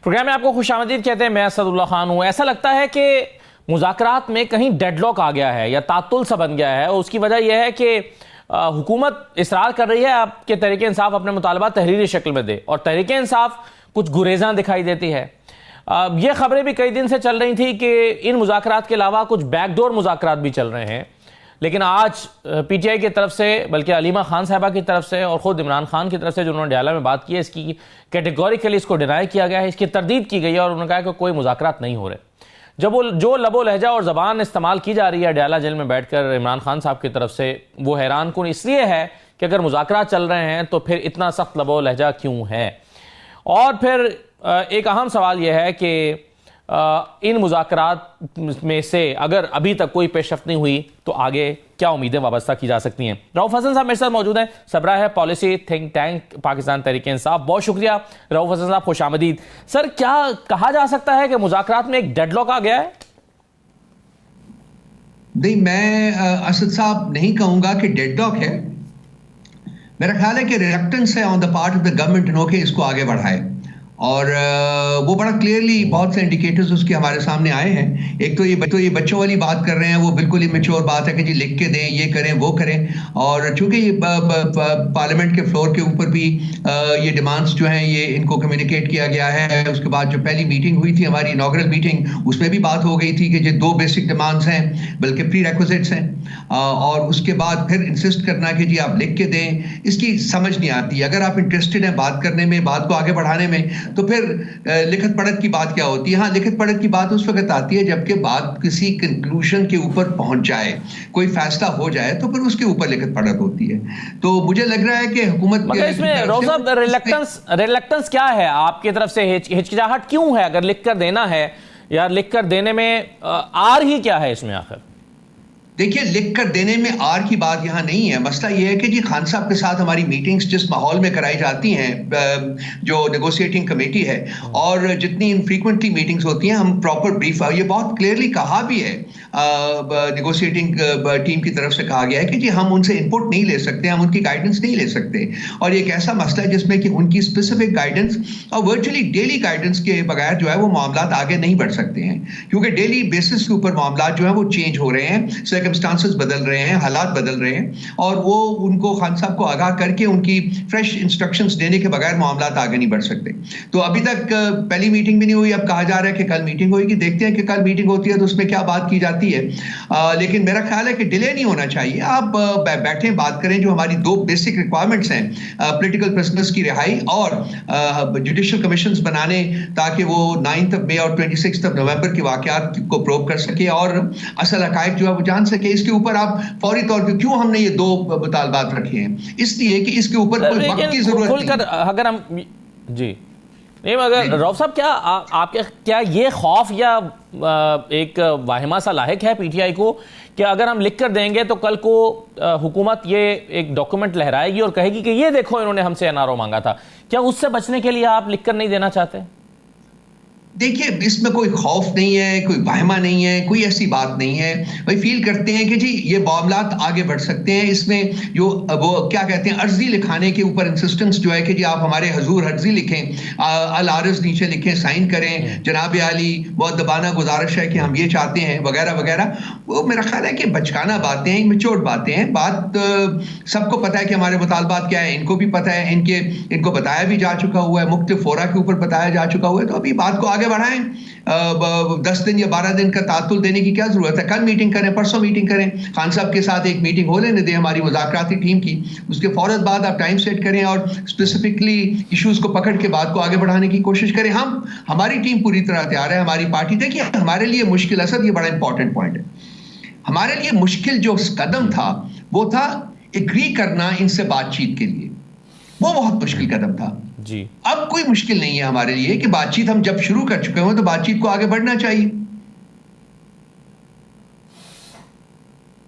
Programme में आपको खुशामदीद कहते हैं। मैं असदुल्ला खान हूं। ऐसा लगता है कि मुज़ाकरात में कहीं डेडलॉक आ गया है या तातुल सा बन गया है, और उसकी वजह यह है कि हुकूमत इसरार कर रही है आपके तहरीक इंसाफ अपने मुतालबा तहरीरी शक्ल में दे, और तहरीक इंसाफ कुछ गुरेज़ां दिखाई देती है। ये खबरें भी कई दिन से चल रही थी कि इन मुज़ाकरात के अलावा कुछ बैकडोर मुज़ाकरात भी चल रहे हैं, लेकिन आज पीटीआई की तरफ से, बल्कि अलीमा खान साहबा की तरफ से और ख़ुद इमरान खान की तरफ से जो उन्होंने डायला में बात की है, इसकी कैटेगोरिकली इसको डिनाई किया गया है, इसकी तरदीद की गई है और उन्होंने कहा कि कोई मुज़ाकरात नहीं हो रहे। जब वो जो लबो लहजा और ज़बान इस्तेमाल की जा रही है डायला जेल में बैठकर इमरान खान साहब की तरफ से, वो हैरान कुन इसलिए है कि अगर मुज़ाकरात चल रहे हैं तो फिर इतना सख्त लबो लहजा क्यों है। और फिर एक अहम सवाल यह है कि इन मुज़ाकरात में से अगर अभी तक कोई पेशरफ्त नहीं हुई तो आगे क्या उम्मीदें वाबस्ता की जा सकती हैं। रऊफ हसन साहब मेरे साथ मौजूद हैं, सबरा है policy think tank Pakistan Tehreek Insaf. बहुत शुक्रिया रऊफ हसन साहब, खुश आमदीद। सर, क्या कहा जा सकता है कि मुज़ाकरात में एक डेडलॉक आ गया है? नहीं, मैं असद साहब नहीं कहूंगा कि डेडलॉक है। मेरा ख्याल है कि रिलक्टेंस है on the part of the government नो के इसको आगे बढ़ाए, और वो बड़ा क्लियरली बहुत से इंडिकेटर्स उसके हमारे सामने आए हैं। एक तो ये बच्चों वाली बात कर रहे हैं, वो बिल्कुल ही मैच्योर बात है कि जी लिख के दें, ये करें, वो करें। और चूंकि ये पार्लियामेंट के फ्लोर के ऊपर भी ये डिमांड्स जो हैं ये इनको कम्युनिकेट किया गया है। उसके बाद जो पहली मीटिंग हुई थी हमारी इनॉग्रल मीटिंग, उसमें भी बात हो गई थी कि ये दो बेसिक डिमांड्स हैं, बल्कि प्री रिक्विजिट्स हैं। और उसके बाद फिर इंसिस्ट करना कि जी आप लिख के दें, इसकी समझ नहीं आती। अगर आप इंटरेस्टेड हैं बात करने में, बात को आगे बढ़ाने में, तो फिर लिखत पढ़त की बात क्या होती है? हाँ, लिखत पढ़त की बात उस वक्त आती है जबकि बात किसी कंक्लूजन के ऊपर पहुंच जाए, कोई फैसला हो जाए, तो फिर उसके ऊपर लिखत पढ़त होती है। तो मुझे लग रहा है कि हुकूमत रिलक्टेंस क्या है आपकी तरफ से? हिचकिचाहट क्यों है? अगर लिख कर देना है या लिख कर देने में आर ही क्या है इसमें आखिर? देखिए, लिख कर देने में आर की बात यहाँ नहीं है। मसला ये है कि जी खान साहब के साथ हमारी मीटिंग्स जिस माहौल में कराई जाती हैं, जो नेगोशिएटिंग कमेटी है, और जितनी इनफ्रीक्वेंटली मीटिंग्स होती हैं, हम प्रॉपर ब्रीफ, ये बहुत क्लियरली कहा भी है नेगोशिएटिंग टीम की तरफ से कहा गया है कि जी हम उनसे इनपुट नहीं ले सकते, हम उनकी गाइडेंस नहीं ले सकते। और एक ऐसा मसला है जिसमें कि उनकी स्पेसिफिक गाइडेंस और वर्चुअली डेली गाइडेंस के बगैर जो है वो मामलात आगे नहीं बढ़ सकते हैं, क्योंकि डेली बेसिस के ऊपर मामलात जो है वो चेंज हो रहे हैं, सर्कमस्टांसेस बदल रहे हैं, हालात बदल रहे हैं, और वो उनको खान साहब को आगाह करके उनकी फ्रेश इंस्ट्रक्शंस देने के बगैर मामलात आगे नहीं बढ़ सकते। तो अभी तक पहली मीटिंग भी नहीं हुई, अब कहा जा रहा है कि कल मीटिंग होगी। देखते हैं कि कल मीटिंग होती है तो उसमें क्या बात की जाती है। लेकिन मेरा ख्याल है कि डिले नहीं होना चाहिए। आप बैठें, बात करें। जो हमारी दो बेसिक रिक्वायरमेंट्स हैं, पॉलिटिकल प्रिजनर्स की रिहाई और जुडिशियल कमीशंस बनाने, ताकि वो 9 मई और 26 नवंबर के वाकयात को प्रोब कर सके और असल हकायक जो है वो जान सके। इसके ऊपर आप फौरी तौर पर क्यों हमने ये दो मुतालबात रखे हैं? इसलिए कि इसके ऊपर कोई वक्त की जरूरत नहीं। अगर हम जी नहीं, मगर रऊफ साहब, क्या आपके क्या ये खौफ या एक वाहिमा सा लाहिक है पीटीआई को कि अगर हम लिख कर देंगे तो कल को हुकूमत ये एक डॉक्यूमेंट लहराएगी और कहेगी कि ये देखो इन्होंने हमसे एनआरओ मांगा था? क्या उससे बचने के लिए आप लिख कर नहीं देना चाहते? देखिए, इसमें कोई खौफ नहीं है, कोई वाहिमा नहीं है, कोई ऐसी बात नहीं है। भाई फील करते हैं कि जी ये मामलात आगे बढ़ सकते हैं। इसमें जो वो क्या कहते हैं, अर्जी लिखाने के ऊपर इंसिस्टेंस जो है कि जी आप हमारे हजूर अर्जी लिखें, अल आरिज़ नीचे लिखें, साइन करें, जनाब आली बहुत दबाना गुजारिश है कि हम ये चाहते हैं, वगैरह वगैरह। वो मेरा ख्याल है कि बचकाना बातें हैं, मैच्योर बातें हैं। बात सबको पता है कि हमारे मुतालबात क्या है, इनको भी पता है, इनको बताया भी जा चुका हुआ है, मुख्तलिफ फोरा के ऊपर बताया जा चुका हुआ है। तो अभी बात को आगे बढ़ाएं। 10 दिन या 12 दिन का तातुल देने की क्या जरूरत है? कल मीटिंग करें, परसों मीटिंग करें, खान साहब के साथ एक मीटिंग हो लेने दें हमारी मुज़ाकराती टीम की। उसके फौरन बाद आप टाइम सेट करें और स्पेसिफिकली इश्यूज को पकड़ के बात को आगे बढ़ाने की कोशिश करें। हमारी टीम पूरी तरह तैयार है, हमारी पार्टी। देखिए, हमारे लिए मुश्किल, असद ये बड़ा इंपॉर्टेंट पॉइंट है, हमारे लिए मुश्किल जो कदम था वो था एग्री करना इनसे बातचीत के लिए। वो बहुत मुश्किल कदम था जी। अब कोई मुश्किल नहीं है हमारे लिए कि बातचीत हम जब शुरू कर चुके हो तो बातचीत को आगे बढ़ना चाहिए।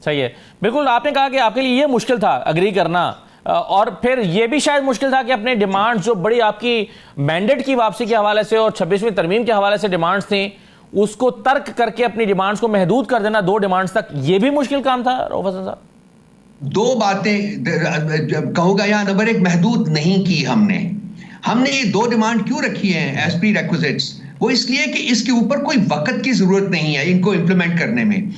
सही है, बिल्कुल। आपने कहा कि आपके लिए ये मुश्किल था अग्री करना, और फिर ये भी शायद मुश्किल था कि अपने डिमांड्स जो बड़ी आपकी मैंडेट की वापसी के हवाले से और 26वीं तरमीम के हवाले से डिमांड्स थी, उसको तर्क करके अपनी डिमांड्स को महदूद कर देना 2 डिमांड्स तक, ये भी मुश्किल काम था रऊफ हसन साहब? 2 बातें कहूंगा यहाँ। नंबर 1, महदूद नहीं की हमने। हमने ये 2 डिमांड क्यों रखी है एज प्री रिक्विजिट्स? वो इसलिए कि इसके ऊपर कोई वक्त की जरूरत नहीं है इनको इंप्लीमेंट करने में।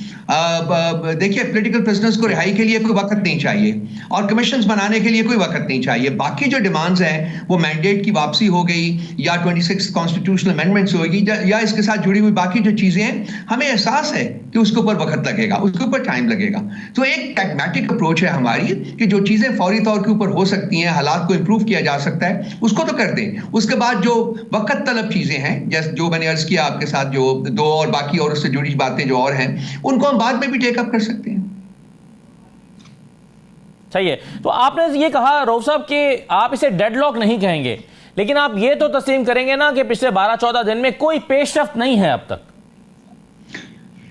देखिए, पॉलिटिकल प्रिजनर्स को रिहाई के लिए कोई वक्त नहीं चाहिए और कमीशंस बनाने के लिए कोई वक्त नहीं चाहिए। बाकी जो डिमांड्स हैं वो मैंडेट की वापसी हो गई या 26 कॉन्स्टिट्यूशनल अमेंडमेंट्स होगी या इसके साथ जुड़ी हुई बाकी जो चीजें हैं, हमें एहसास है कि उसके ऊपर वक्त लगेगा, उसके ऊपर टाइम लगेगा। तो एक प्रैग्मेटिक अप्रोच है हमारी कि जो चीजें फौरी तौर के ऊपर हो सकती हैं, हालात को इंप्रूव किया जा सकता है, उसको तो कर दें। उसके बाद जो वक्त तलब चीजें हैं, जैसे जो मैंने अर्ज किया आपके साथ, जो 2 और बाकी और उससे जुड़ी बातें जो और हैं, उनको हम बाद में भी टेकअप कर सकते हैं। सही है। तो आपने ये कहा रऊफ साहब कि आप इसे डेडलॉक नहीं कहेंगे, लेकिन आप ये तो तस्लीम करेंगे ना कि पिछले 12-14 दिन में कोई पेशरफ्त नहीं है अब तक।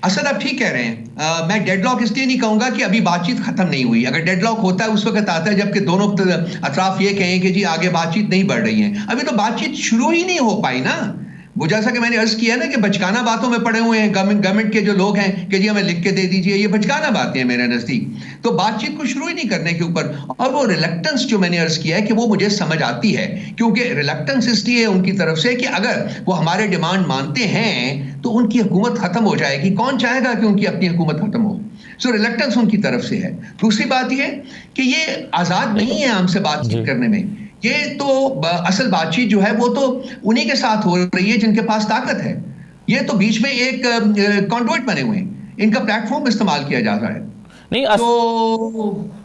असद, आप ठीक कह रहे हैं। मैं डेडलॉक इसलिए नहीं कहूंगा कि अभी बातचीत खत्म नहीं हुई। अगर डेडलॉक होता है उस वक्त आता है जबकि दोनों अतराफ ये कहें कि जी आगे बातचीत नहीं बढ़ रही है। अभी तो बातचीत शुरू ही नहीं हो पाई ना। वो जैसा कि मैंने अर्ज किया ना कि बचकाना बातों में पड़े हुए हैं गवर्नमेंट के जो लोग हैं कि जी हमें लिख के दे दीजिए, ये बचकाना बातें हैं मेरे नजदीक। तो बातचीत को शुरू ही नहीं करने के ऊपर, और वो रिलक्टेंस जो मैंने अर्ज किया है कि वो मुझे समझ आती है, क्योंकि रिलक्टेंस इसलिए उनकी तरफ से कि अगर वो हमारे डिमांड मानते हैं तो उनकी हुकूमत खत्म हो जाएगी। कौन चाहेगा कि उनकी अपनी हुकूमत खत्म हो? सो रिलक्टेंस उनकी तरफ से है। दूसरी बात यह कि ये आजाद नहीं है हमसे बातचीत करने में। ये तो असल बातचीत जो है वो तो उन्हीं के साथ हो रही है जिनके पास ताकत है। ये तो बीच में एक कॉन्डुइट बने हुए हैं, इनका प्लेटफॉर्म इस्तेमाल किया जा रहा है। नहीं,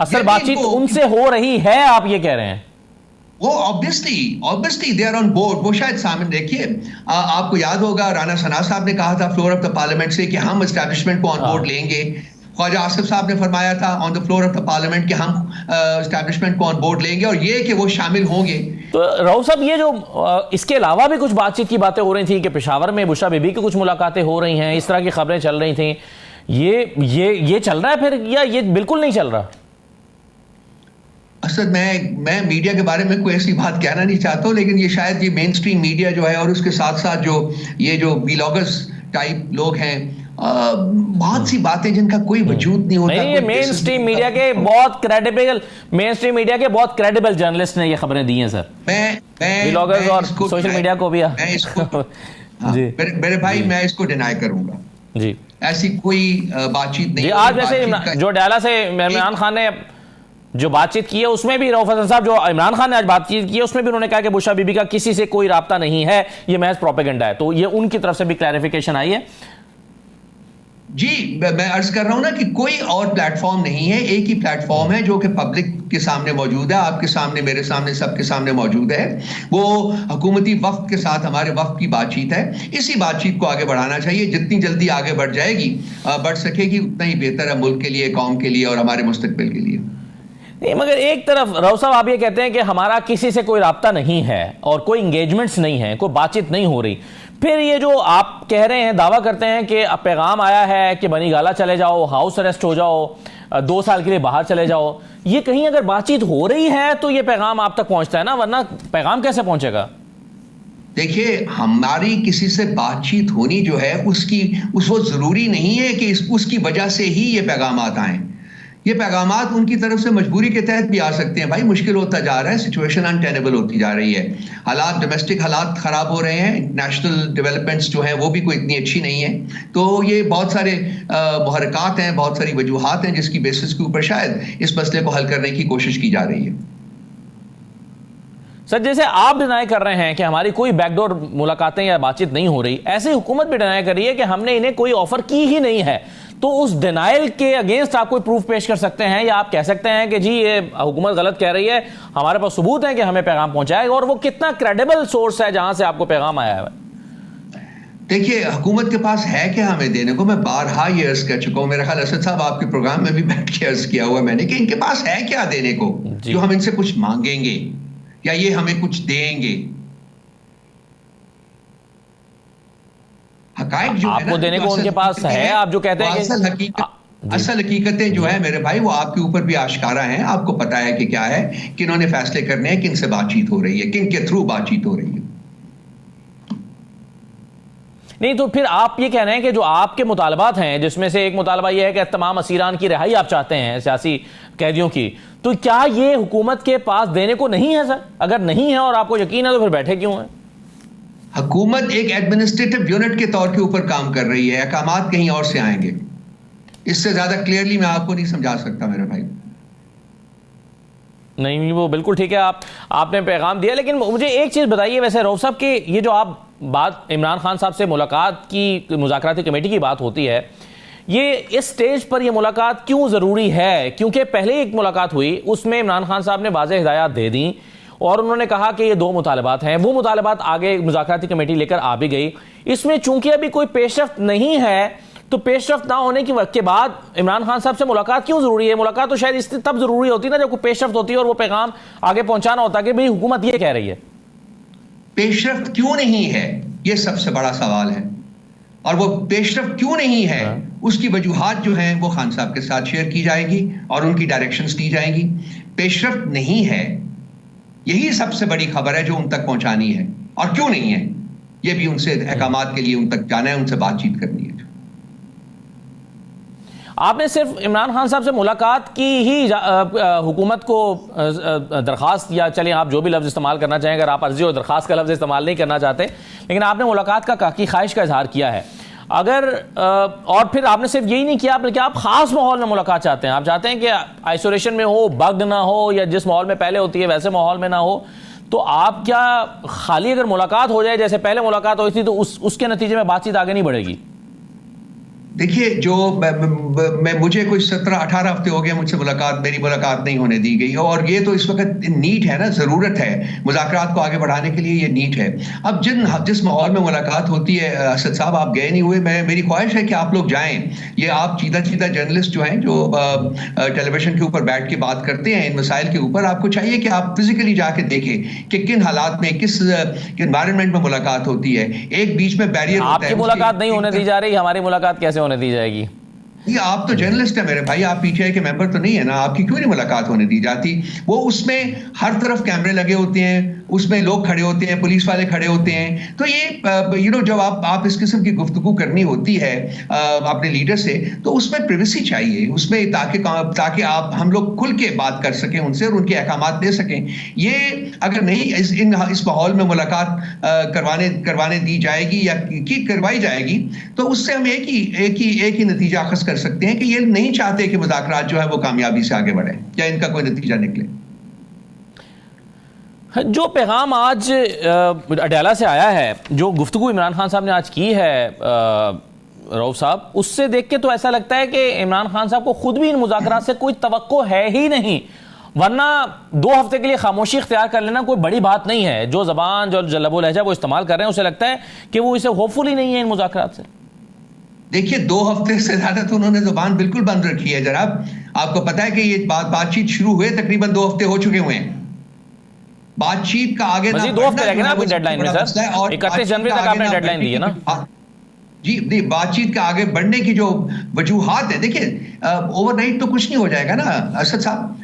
असल बातचीत उनसे हो रही है, आप ये कह रहे हैं? वो obviously they are on board. वो शायद सामने देखिए, आपको याद होगा राना सना साहब ने कहा था फ्लोर ऑफ द पार्लियामेंट से कि हम एस्टैब्लिशमेंट को ऑन बोर्ड लेंगे। ख्वाजा आसिफ साहब ने फरमाया था on the floor of the parliament कि हम एस्टैब्लिशमेंट को ऑन बोर्ड लेंगे और ये कि वो शामिल होंगे। तो रऊफ साहब, ये जो इसके अलावा भी कुछ बातचीत की बातें हो रही थी कि पेशावर में बुशरा बीबी की कुछ मुलाकातें हो रही हैं, इस तरह की खबरें चल रही थी, ये चल रहा है फिर, या ये बिल्कुल नहीं चल रहा? असद, मैं मीडिया के बारे में कोई ऐसी बात कहना नहीं चाहता हूं, लेकिन ये शायद ये मेन स्ट्रीम मीडिया जो है और उसके साथ साथ जो व्लॉगर्स टाइप लोग हैं, बहुत सी बातें जिनका कोई वजूद नहीं होता। नहीं, ये मेन स्ट्रीम मीडिया के बहुत क्रेडिबल जर्नलिस्ट ने ये खबरें दी हैं सर। मैं व्लॉगर्स और सोशल मीडिया को भी जी मेरे भाई, मैं इसको डिनाई करूंगा जी। ऐसी कोई बातचीत नहीं। आज वैसे जो डाला से इमरान खान ने जो बातचीत की है उसमें भी रऊफ हसन साहब, जो इमरान खान ने आज बातचीत की है उसमें भी उन्होंने कहा कि बुशरा बीबी का किसी से कोई राब्ता नहीं है, ये महज प्रोपेगेंडा है। तो ये उनकी तरफ से भी क्लैरिफिकेशन आई है। जी, मैं अर्ज कर रहा हूं ना कि कोई और प्लेटफॉर्म नहीं है, एक ही प्लेटफॉर्म है जो कि पब्लिक के सामने मौजूद है, आपके सामने, मेरे सामने, सबके सामने मौजूद है। वो हुकूमती वफ्द के साथ हमारे वफ्द की बातचीत है। इसी बातचीत को आगे बढ़ाना चाहिए। जितनी जल्दी आगे बढ़ सकेगी उतना ही बेहतर है मुल्क के लिए, कौम के लिए और हमारे मुस्तकबिल के लिए। नहीं, मगर एक तरफ रऊफ साहब आप ये कहते हैं कि हमारा किसी से कोई राब्ता नहीं है और कोई इंगेजमेंट्स नहीं है, कोई बातचीत नहीं हो रही, फिर ये जो आप कह रहे हैं, दावा करते हैं कि अब पैगाम आया है कि बनी गाला चले जाओ, हाउस अरेस्ट हो जाओ, 2 साल के लिए बाहर चले जाओ, ये कहीं अगर बातचीत हो रही है तो ये पैगाम आप तक पहुंचता है ना, वरना पैगाम कैसे पहुंचेगा? देखिए, हमारी किसी से बातचीत होनी जो है वो जरूरी नहीं है कि उसकी वजह से ही ये पैगाम आए। ये पैगामात उनकी तरफ से मजबूरी के तहत भी आ सकते हैं। भाई, मुश्किल होता जा रहा है, सिचुएशन अनटेनेबल होती जा रही है, हालात, डोमेस्टिक हालात खराब हो रहे हैं, इंटरनेशनल डेवलपमेंट्स जो है वो भी कोई इतनी अच्छी नहीं है। तो ये बहुत सारे मुहर्रिकात हैं, बहुत सारी वजूहात हैं जिसकी बेसिस के ऊपर शायद इस मसले को हल करने की कोशिश की जा रही है। सर, जैसे आप डिनाई कर रहे हैं कि हमारी कोई बैकडोर मुलाकातें या बातचीत नहीं हो रही, ऐसे हुकूमत भी डिनाई कर रही है कि हमने इन्हें कोई ऑफर की ही नहीं है। तो उस डिनाइल के अगेंस्ट आप कोई प्रूफ पेश कर सकते हैं, या आप कह सकते हैं कि जी ये हुकूमत गलत कह रही है, हमारे पास सबूत है कि हमें पैगाम पहुंचाएगा, और वो कितना क्रेडिबल सोर्स है जहां से आपको पैगाम आया है? देखिए, हुकूमत के पास है क्या हमें देने को? मैं बारहा ये अर्ज कर चुका हूं, मेरा ख्याल असद साहब आपके प्रोग्राम में भी बैठ के अर्ज किया हुआ मैंने कि इनके पास है क्या देने को जो हम इनसे कुछ मांगेंगे या ये हमें कुछ देंगे। हकायक जो आपको देने को उनके पास है, आप जो कहते हैं कि असल हकीकतें जो है मेरे भाई वो आपके ऊपर भी आश्कारा हैं। आपको पता है कि क्या है, कि इन्होंने फैसले करने हैं, किन से बातचीत हो रही है, किन के थ्रू बातचीत हो रही है। नहीं तो फिर आप ये कह रहे हैं कि जो आपके मुतालबात हैं, जिसमें से एक मुतालबा ये है कि तमाम असीरान की रिहाई आप चाहते हैं, सियासी कैदियों की, तो क्या ये हुकूमत के पास देने को नहीं है सर? अगर नहीं है और आपको यकीन है तो फिर बैठे क्यों हैं? हुकूमत एक एडमिनिस्ट्रेटिव यूनिट के तौर के ऊपर काम कर रही है, अहकामात कहीं और से आएंगे। इससे ज्यादा क्लियरली मैं आपको नहीं समझा सकता मेरे भाई। नहीं, वो बिल्कुल ठीक है, आपने पैगाम दिया। लेकिन मुझे एक चीज़ बताइए वैसे रऊफ साहब कि ये जो आप बात इमरान खान साहब से मुलाकात की, मुज़ाकराती कमेटी की बात होती है, ये इस स्टेज पर ये मुलाकात क्यों ज़रूरी है? क्योंकि पहले एक मुलाकात हुई, उसमें इमरान खान साहब ने वाज़ेह हिदायत दे दी और उन्होंने कहा कि ये 2 मुतालबात हैं। वो मुतालबात आगे मुज़ाकराती कमेटी लेकर आ भी गई। इसमें चूंकि अभी कोई पेशरफ्त नहीं है, तो पेशरफ्त ना होने के वक्त के बाद इमरान खान साहब से मुलाकात क्यों जरूरी है? मुलाकात तो शायद इसलिए तब जरूरी होती है ना जब कोई पेशरफ्त होती है और वो पैगाम आगे पहुंचाना होता है कि भाई हुकूमत ये कह रही है। पेशरफ्त क्यों नहीं है, ये सबसे बड़ा सवाल है। और वो पेशरफ्त क्यों नहीं है, उसकी वजूहात जो हैं वो खान साहब के साथ शेयर की जाएगी और उनकी डायरेक्शंस दी जाएंगी। पेशरफ्त नहीं है, यही सबसे बड़ी खबर है जो उन तक पहुंचानी है। और क्यों नहीं है, ये भी उनसे अहकामात के लिए उन तक जाना है, उनसे बातचीत करनी है। आपने सिर्फ इमरान खान साहब से मुलाकात की ही हुकूमत को दरख्वास्त, या चलें आप जो भी लफ्ज़ इस्तेमाल करना चाहें, अगर आप अर्जी और दरख्वास्त का लफ्ज़ इस्तेमाल नहीं करना चाहते, लेकिन आपने मुलाकात की ख्वाहिश का इजहार किया है। अगर और फिर आपने सिर्फ यही नहीं किया बल्कि आप ख़ास माहौल में मुलाकात चाहते हैं। आप चाहते हैं कि आइसोलेशन में हो, बग ना हो, या जिस माहौल में पहले होती है वैसे माहौल में ना हो। तो आप क्या खाली अगर मुलाकात हो जाए जैसे पहले मुलाकात हुई थी तो उसके नतीजे में बातचीत आगे नहीं बढ़ेगी? देखिए, जो मुझे कोई 17-18 हफ्ते हो गए मुझसे मेरी मुलाकात नहीं होने दी गई, और ये तो इस वक्त नीड है ना, ज़रूरत है मुज़ाकरात को आगे बढ़ाने के लिए, ये नीड है। अब जिस माहौल में मुलाकात होती है, असद साहब आप गए नहीं हुए, मेरी ख्वाहिश है कि आप लोग जाएं। ये आप सीधा जर्नलिस्ट जो हैं, जो टेलीविजन के ऊपर बैठ के बात करते हैं इन मसाइल के ऊपर, आपको चाहिए कि आप फिजिकली जाके देखें कि किन हालात में, किस एनवायरनमेंट में मुलाकात होती है। एक बीच में बैरियर होता है। आपकी मुलाकात नहीं होने दी जा रही, हमारी मुलाकात कैसे होने दी जाएगी? ये आप तो जर्नलिस्ट है मेरे भाई, आप पीटीआई के मेंबर तो नहीं है ना, आपकी क्यों नहीं मुलाकात होने दी जाती? वो उसमें हर तरफ कैमरे लगे होते हैं, उसमें लोग खड़े होते हैं, पुलिस वाले खड़े होते हैं। तो ये जब आप इस किस्म की गुफ्तगू करनी होती है अपने लीडर से, तो उसमें प्राइवेसी चाहिए, उसमें ताकि आप हम लोग खुल के बात कर सकें उनसे और उनके अहकामात दे सकें। ये अगर नहीं इस माहौल में मुलाकात करवाने दी जाएगी या करवाई जाएगी, तो उससे हम एक ही नतीजा अखज़ कर सकते हैं कि ये नहीं चाहते कि मुज़ाकरात जो है वो कामयाबी से आगे बढ़े या इनका कोई नतीजा निकले। जो पैगाम आज अडयाला से आया है, जो गुफ्तगू इमरान खान साहब ने आज की है रऊफ साहब, उससे देख के तो ऐसा लगता है कि इमरान खान साहब को खुद भी इन मुज़ाकरात से कोई तवक्को है ही नहीं, वरना 2 हफ्ते के लिए खामोशी इख्तियार कर लेना कोई बड़ी बात नहीं है। जो ज़बान, जो लबो लहजा वो इस्तेमाल कर रहे हैं, उसे लगता है कि वो इसे होपफुल ही नहीं है इन मुज़ाकरात से। देखिए, 2 हफ्ते से ज्यादा तो उन्होंने जुबान बिल्कुल बंद रखी है जनाब। आपको पता है कि ये बातचीत शुरू हुए तकरीबन 2 हफ्ते हो चुके हुए हैं। बातचीत का आगे ना 2 हफ्ते लगे ना आपकी डेडलाइन में सर, 31 जनवरी तक आपने डेडलाइन दी है ना। जी, बातचीत का आगे बढ़ने की जो वजूहात है, देखिए ओवरनाइट तो कुछ नहीं हो जाएगा ना असद साहब।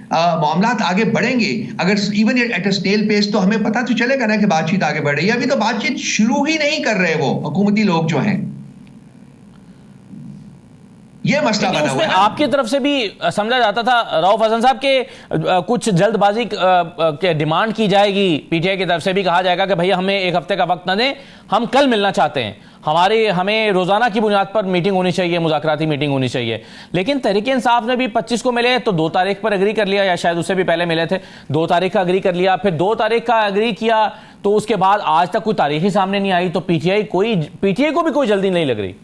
मामलात आगे बढ़ेंगे, अगर even at a snail pace, तो हमें पता तो चलेगा ना कि बातचीत आगे बढ़ रही है। अभी तो बातचीत शुरू ही नहीं कर रहे वो हुकूमती लोग जो हैं। ये मसला बना हुआ है। आपकी तरफ से भी समझा जाता था रऊफ हसन साहब के कुछ जल्दबाजी के डिमांड की जाएगी, पीटीआई की तरफ से भी कहा जाएगा कि भैया हमें 1 हफ्ते का वक्त न दें, हम कल मिलना चाहते हैं, हमें रोजाना की बुनियाद पर मीटिंग होनी चाहिए, मुज़ाकराती मीटिंग होनी चाहिए। लेकिन तहरीक इंसाफ ने भी 25 को मिले तो 2 तारीख पर अग्री कर लिया, या शायद उससे भी पहले मिले थे, 2 तारीख का अग्री कर लिया, फिर 2 तारीख का अग्री किया, तो उसके बाद आज तक कोई तारीख ही सामने नहीं आई। तो पीटीआई को भी कोई जल्दी नहीं लग रही।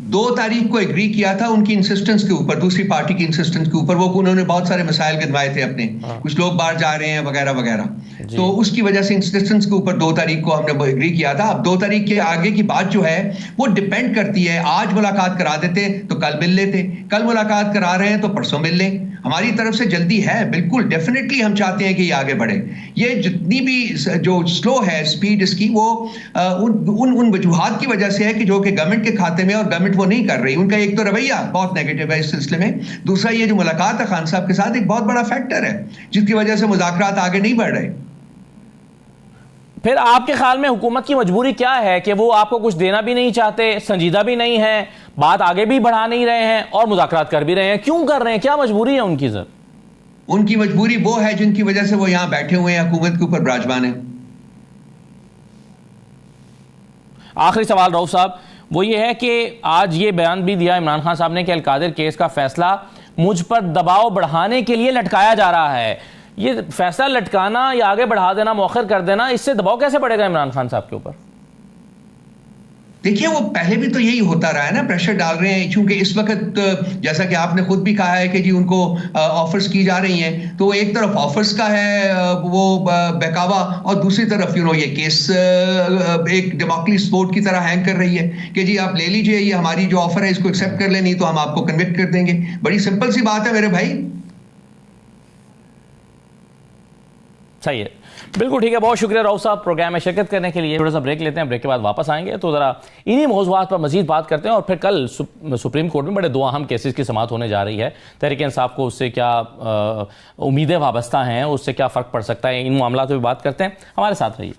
2 तारीख को एग्री किया था उनकी इंसिस्टेंस के ऊपर, दूसरी पार्टी की इंसिस्टेंस के ऊपर। वो उन्होंने बहुत सारे मसाइल गिनवाए थे अपने, कुछ लोग बाहर जा रहे हैं वगैरह वगैरह, तो उसकी वजह से इंसिस्टेंस के ऊपर 2 तारीख को हमने एग्री किया था। अब 2 तारीख के आगे की बात जो है वो डिपेंड करती है, आज मुलाकात करा देते तो कल मिल लेते, कल मुलाकात करा रहे हैं तो परसों मिल लें। हमारी तरफ से जल्दी है, बिल्कुल डेफिनेटली हम चाहते हैं कि ये आगे बढ़े। ये जितनी भी जो स्लो है स्पीड इसकी, वो उन वजूहात की वजह से है कि जो कि गवर्नमेंट के खाते में, और गवर्नमेंट वो नहीं कर रही। उनका एक तो रवैया बहुत नेगेटिव है इस सिलसिले में, दूसरा ये जो मुलाकात है खान साहब के साथ एक बहुत बड़ा फैक्टर है जिसकी वजह से मुज़ाकरात आगे नहीं बढ़ रहे। फिर आपके ख्याल में हुकूमत की मजबूरी क्या है कि वो आपको कुछ देना भी नहीं चाहते, संजीदा भी नहीं है, बात आगे भी बढ़ा नहीं रहे हैं और मुज़ाकरात कर भी रहे हैं? क्यों कर रहे हैं, क्या मजबूरी है उनकी? सर, उनकी मजबूरी वो है जिनकी वजह से वो यहां बैठे हुए हैं, हुकूमत के ऊपर विराजमान है। आखिरी सवाल रऊफ साहब, वो ये है कि आज ये बयान भी दिया इमरान खान साहब ने कि अलकादिर केस का फैसला मुझ पर दबाव बढ़ाने के लिए लटकाया जा रहा है। ये फैसला लटकाना या आगे बढ़ा देना, मौखर कर देना, इससे दबाव कैसे बढ़ेगा इमरान खान साहब के ऊपर? देखिए, वो पहले भी तो यही होता रहा है ना, प्रेशर डाल रहे हैं, क्योंकि इस वक्त जैसा कि आपने खुद भी कहा है कि जी उनको ऑफर्स की जा रही हैं, तो एक तरफ ऑफर्स का है वो बहकावा, और दूसरी तरफ ये केस एक डेमोक्रेसी स्पोर्ट की तरह हैंग कर रही है कि जी आप ले लीजिए, ये हमारी जो ऑफर है इसको एक्सेप्ट कर ले, नहीं तो हम आपको कन्विक्ट कर देंगे। बड़ी सिंपल सी बात है मेरे भाई। सही है, बिल्कुल ठीक है। बहुत शुक्रिया राउफ साहब प्रोग्राम में शिरकत करने के लिए। थोड़ा सा ब्रेक लेते हैं, ब्रेक के बाद वापस आएंगे तो ज़रा इन्हीं मौज़ूआत पर मजीद बात करते हैं। और फिर कल सुप्रीम कोर्ट में बड़े दो अहम केसेस की समाअत होने जा रही है। तहरीक इंसाफ को उससे क्या उम्मीदें वाबस्ता हैं, उससे क्या फ़र्क पड़ सकता है, इन मामलों पर भी बात करते हैं। हमारे साथ रहिए।